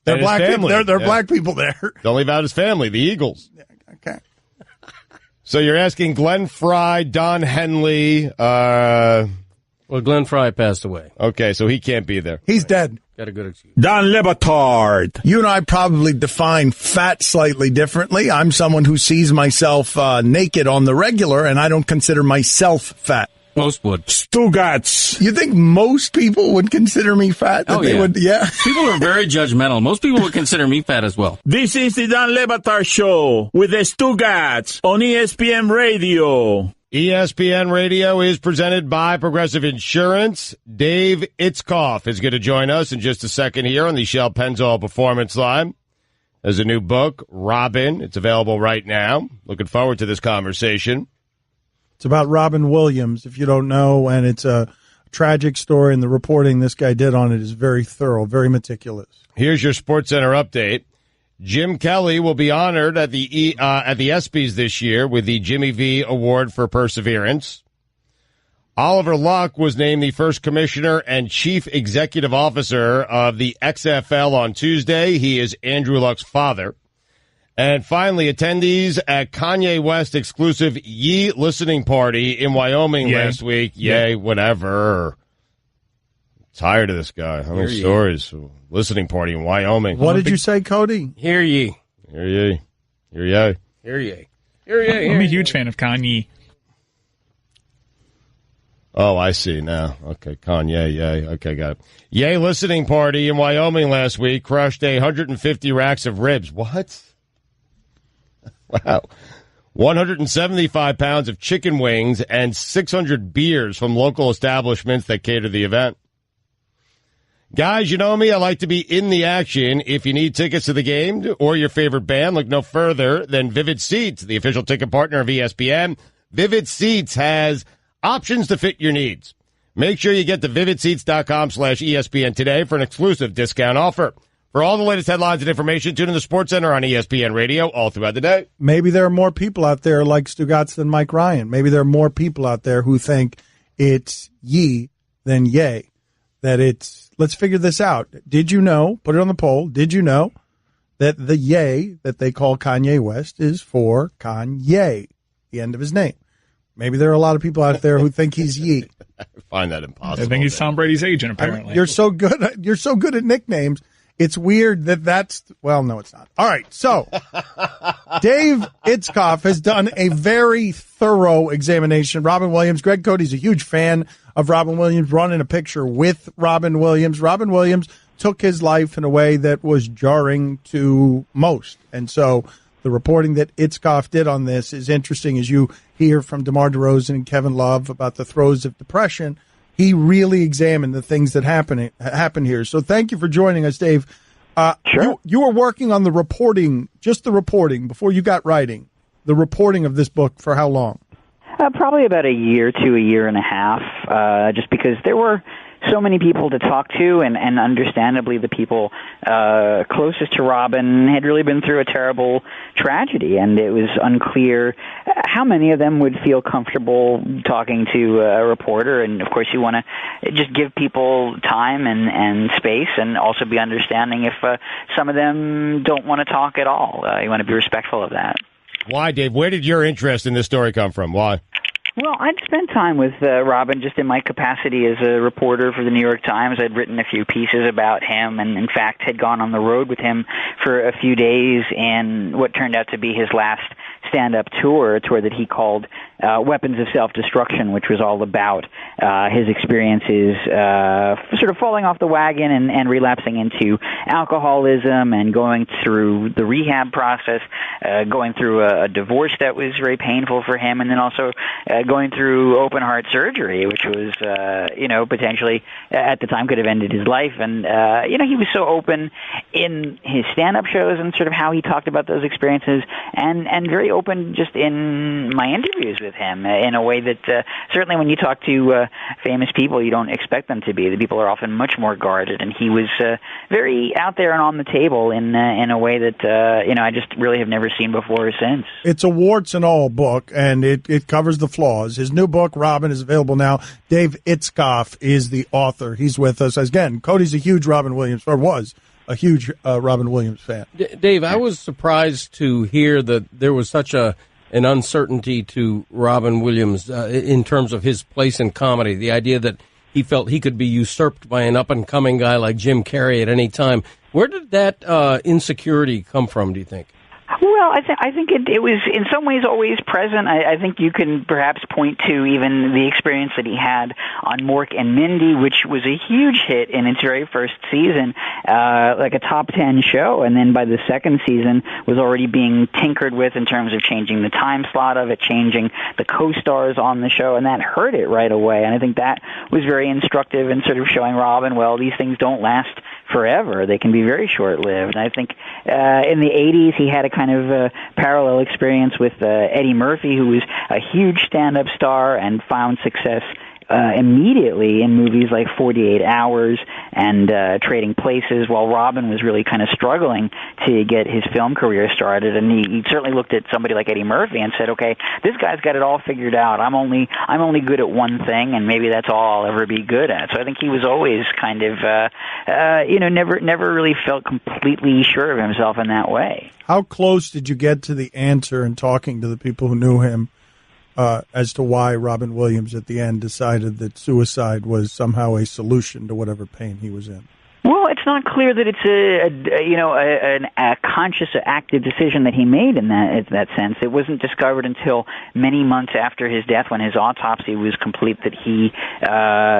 They're black people. They're black people there. Don't leave out his family, the Eagles. Yeah, okay. So you're asking Glenn Fry, Don Henley. Well, Glenn Fry passed away. Okay, so he can't be there. He's dead. Got a good excuse. Don Le Batard. You and I probably define fat slightly differently. I'm someone who sees myself naked on the regular, and I don't consider myself fat. Most would. Stugotz. You think most people would consider me fat? That they would, yeah. People are very judgmental. Most people would consider me fat as well. This is the Dan Le Batard Show with the Stugotz on ESPN Radio. ESPN Radio is presented by Progressive Insurance. Dave Itzkoff is going to join us in just a second here on the Shell Pennzoil Performance Line. There's a new book, Robin. It's available right now. Looking forward to this conversation. It's about Robin Williams, if you don't know, and it's a tragic story, and the reporting this guy did on it is very thorough, very meticulous. Here's your SportsCenter update. Jim Kelly will be honored at the ESPYs this year with the Jimmy V Award for Perseverance. Oliver Luck was named the first commissioner and chief executive officer of the XFL on Tuesday. He is Andrew Luck's father. And finally, attendees at Kanye West exclusive Ye listening party in Wyoming last week. Yay, whatever. Tired of this guy. How many stories? Listening party in Wyoming. What did you say, Cody? Hear ye. Hear ye. Hear ye. Hear ye. Hear ye. I'm a huge fan of Kanye. Oh, I see now. Okay, Kanye, yay. Okay, got it. Yay listening party in Wyoming last week crushed 150 racks of ribs. What? Wow. 175 pounds of chicken wings and 600 beers from local establishments that cater the event. Guys, you know me. I like to be in the action. If you need tickets to the game or your favorite band, look no further than Vivid Seats, the official ticket partner of ESPN. Vivid Seats has options to fit your needs. Make sure you get to vividseats.com/ESPN today for an exclusive discount offer. For all the latest headlines and information, tune in the SportsCenter on ESPN Radio all throughout the day. Maybe there are more people out there like Stugotz than Mike Ryan. Maybe there are more people out there who think it's ye than yay. That it's, let's figure this out. Did you know, put it on the poll, did you know that the yay that they call Kanye West is for Kanye, the end of his name? Maybe there are a lot of people out there who think he's ye. I find that impossible. I think he's Tom Brady's agent, apparently. You're so good at nicknames. It's weird that's, well, no, it's not. All right, so Dave Itzkoff has done a very thorough examination. Robin Williams, Greg Cody's a huge fan of Robin Williams, running a picture with Robin Williams. Robin Williams took his life in a way that was jarring to most. And so the reporting that Itzkoff did on this is interesting as you hear from DeMar DeRozan and Kevin Love about the throes of depression. He really examined the things that happen here. So thank you for joining us, Dave. Sure. You were working on the reporting, just the reporting, before you got writing, the reporting of this book for how long? Probably about a year to a year and a half, just because there were so many people to talk to, and understandably the people closest to Robin had really been through a terrible tragedy, and it was unclear how many of them would feel comfortable talking to a reporter. And of course you want to just give people time and space, and also be understanding if some of them don't want to talk at all. You want to be respectful of that. Why, Dave? Where did your interest in this story come from? Why? Well, I'd spent time with Robin just in my capacity as a reporter for the New York Times. I'd written a few pieces about him, and in fact had gone on the road with him for a few days in what turned out to be his last stand-up tour, a tour that he called Weapons of Self-Destruction, which was all about his experiences sort of falling off the wagon and relapsing into alcoholism and going through the rehab process, going through a divorce that was very painful for him, and then also going through open heart surgery, which was, potentially at the time could have ended his life. And, he was so open in his stand-up shows and sort of how he talked about those experiences, and very open just in my interviews with him in a way that certainly when you talk to famous people, you don't expect them to be. The people are often much more guarded, and he was very out there and on the table in a way that, I just really have never seen before or since. It's a warts and all book, and it covers the flaws. His new book, Robin, is available now. Dave Itzkoff is the author. He's with us. Again, Cody's a huge Robin Williams, or was a huge Robin Williams fan. Dave, I was surprised to hear that there was such an uncertainty to Robin Williams in terms of his place in comedy. The idea that he felt he could be usurped by an up-and-coming guy like Jim Carrey at any time. Where did that insecurity come from, do you think? Well, I think it was in some ways always present. I think you can perhaps point to even the experience that he had on Mork and Mindy, which was a huge hit in its very first season, like a top 10 show, and then by the second season was already being tinkered with in terms of changing the time slot of it, changing the co-stars on the show, and that hurt it right away. And I think that was very instructive in sort of showing Robin, well, these things don't last forever. They can be very short-lived. And I think in the 80s he had a kind of parallel experience with Eddie Murphy, who was a huge stand-up star and found success immediately in movies like 48 Hours and Trading Places, while Robin was really kind of struggling to get his film career started. And he certainly looked at somebody like Eddie Murphy and said, okay, this guy's got it all figured out. I'm only good at one thing, and maybe that's all I'll ever be good at. So I think he was always kind of, never really felt completely sure of himself in that way. How close did you get to the answer in talking to the people who knew him as to why Robin Williams at the end decided that suicide was somehow a solution to whatever pain he was in? Well, it's not clear that it's a conscious, active decision that he made in that sense. It wasn't discovered until many months after his death, when his autopsy was complete, that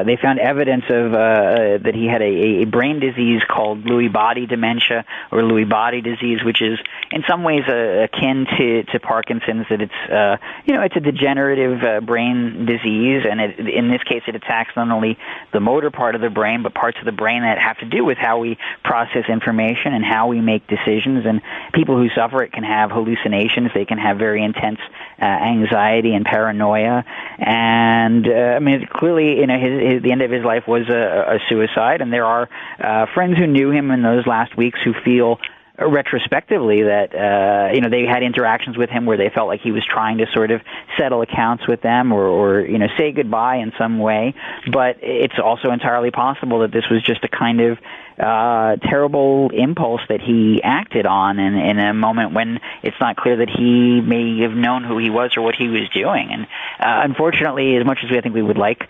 they found evidence of that he had a brain disease called Lewy body dementia or Lewy body disease, which is in some ways akin to Parkinson's. That it's a degenerative brain disease, and in this case, it attacks not only the motor part of the brain, but parts of the brain that have to do with how we process information and how we make decisions. And people who suffer it can have hallucinations. They can have very intense anxiety and paranoia. And clearly, the end of his life was a suicide. And there are friends who knew him in those last weeks who feel retrospectively that they had interactions with him where they felt like he was trying to sort of settle accounts with them or say goodbye in some way. But it's also entirely possible that this was just a kind of terrible impulse that he acted on in a moment when it's not clear that he may have known who he was or what he was doing. And unfortunately, as much as I think we would like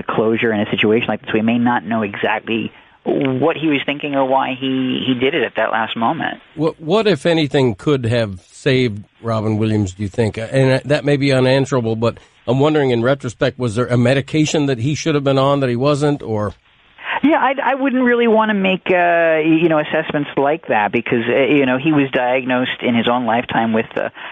closure in a situation like this, we may not know exactly what he was thinking or why he did it at that last moment. What, if anything, could have saved Robin Williams, do you think? And that may be unanswerable, but I'm wondering, in retrospect, was there a medication that he should have been on that he wasn't, or... Yeah, I wouldn't really want to make assessments like that because he was diagnosed in his own lifetime with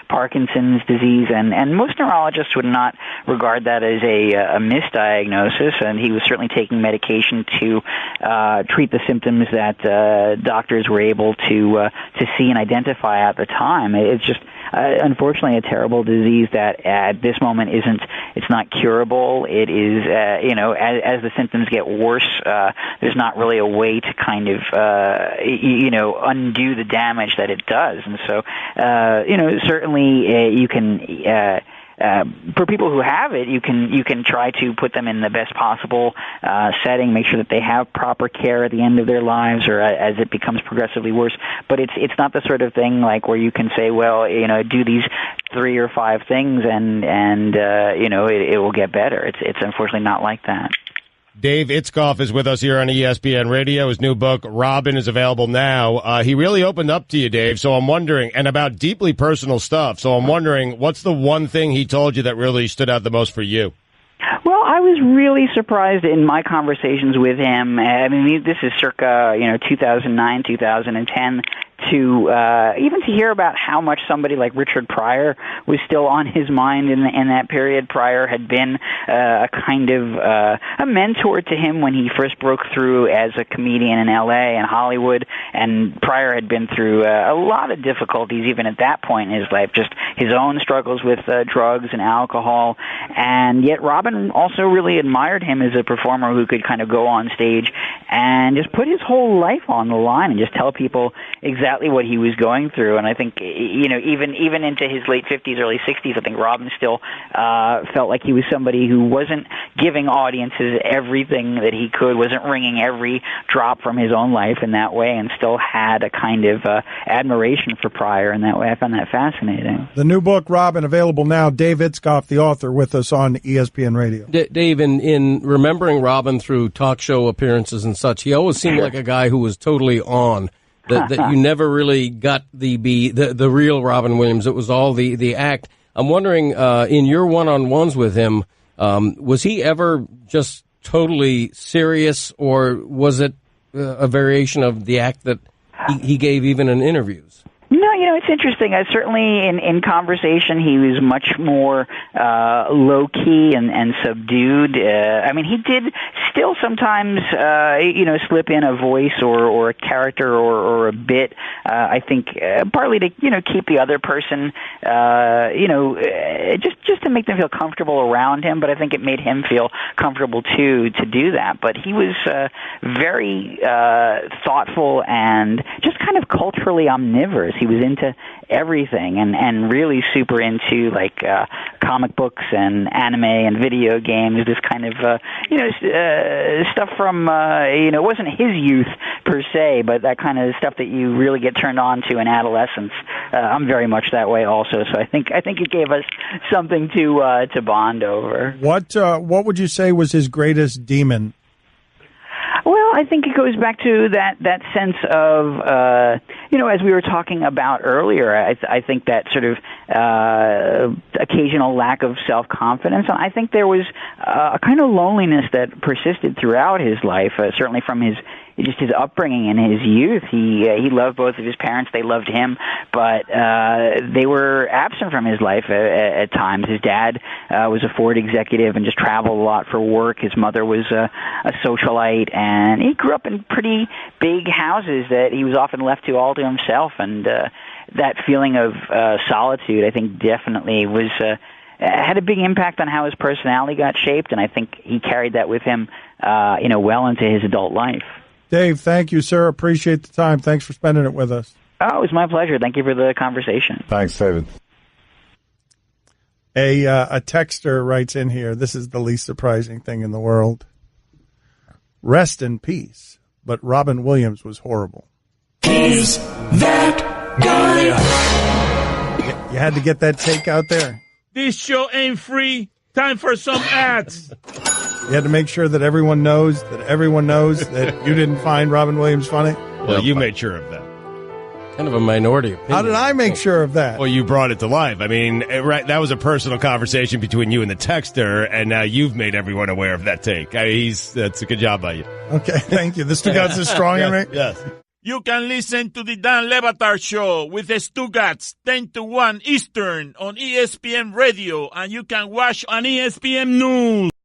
Parkinson's disease, and most neurologists would not regard that as a misdiagnosis, and he was certainly taking medication to treat the symptoms that doctors were able to see and identify at the time. It's just unfortunately a terrible disease that at this moment it's not curable. It is as the symptoms get worse, there's not really a way to kind of undo the damage that it does. And so certainly you can for people who have it, you can try to put them in the best possible setting, make sure that they have proper care at the end of their lives or as it becomes progressively worse. But it's not the sort of thing like where you can say, well, do these 3 or 5 things and it will get better. It's unfortunately not like that. Dave Itzkoff is with us here on ESPN Radio. His new book, Robin, is available now. He really opened up to you, Dave, so I'm wondering, and about deeply personal stuff, so I'm wondering, what's the one thing he told you that really stood out the most for you? Well, I was really surprised in my conversations with him. I mean, this is circa 2009, 2010. To even to hear about how much somebody like Richard Pryor was still on his mind in that period. Pryor had been a kind of a mentor to him when he first broke through as a comedian in L.A. and Hollywood, and Pryor had been through a lot of difficulties even at that point in his life, just his own struggles with drugs and alcohol, and yet Robin also really admired him as a performer who could kind of go on stage and just put his whole life on the line and just tell people exactly what he was going through. And I think, even into his late 50s, early 60s, I think Robin still felt like he was somebody who wasn't giving audiences everything that he could, wasn't wringing every drop from his own life in that way, and still had a kind of admiration for Pryor in that way. I found that fascinating. The new book, Robin, available now. Dave Itzkoff, the author, with us on ESPN Radio. Dave, in remembering Robin through talk show appearances and such, he always seemed like a guy who was totally on. That you never really got the real Robin Williams. It was all the act. I'm wondering, in your one-on-ones with him, was he ever just totally serious, or was it a variation of the act that he gave even in interviews? No, it's interesting. Certainly in conversation, he was much more low-key and subdued. He did still sometimes, slip in a voice or a character or a bit, I think, partly to, keep the other person, just to make them feel comfortable around him. But I think it made him feel comfortable, too, to do that. But he was very thoughtful and just kind of culturally omnivorous. He was into everything and really super into comic books and anime and video games, this kind of stuff from it wasn't his youth per se, but that kind of stuff that you really get turned on to in adolescence. I'm very much that way also, so I think it gave us something to bond over. What would you say was his greatest demon? Well, I think it goes back to that sense of, as we were talking about earlier, I think that sort of occasional lack of self-confidence. I think there was a kind of loneliness that persisted throughout his life, certainly from his upbringing in his youth. He loved both of his parents. They loved him, but they were absent from his life at times. His dad was a Ford executive and just traveled a lot for work. His mother was a socialite, and he grew up in pretty big houses that he was often left to all to himself. And that feeling of solitude, I think, definitely was had a big impact on how his personality got shaped, and I think he carried that with him, well into his adult life. Dave, thank you, sir. Appreciate the time. Thanks for spending it with us. Oh, it was my pleasure. Thank you for the conversation. Thanks, David. A texter writes in here, this is the least surprising thing in the world. Rest in peace, but Robin Williams was horrible. He's that guy. You had to get that take out there. This show ain't free. Time for some ads. You had to make sure that everyone knows that you didn't find Robin Williams funny. Well, you made sure of that. Kind of a minority opinion. How did I make sure of that? Well, you brought it to life. I mean, that was a personal conversation between you and the texter, and now you've made everyone aware of that take. That's a good job by you. Okay, thank you. The Stugotz is strong in me? Yes. You can listen to the Dan Le Batard Show with the Stugotz 10 to 1 Eastern on ESPN Radio, and you can watch on ESPN News.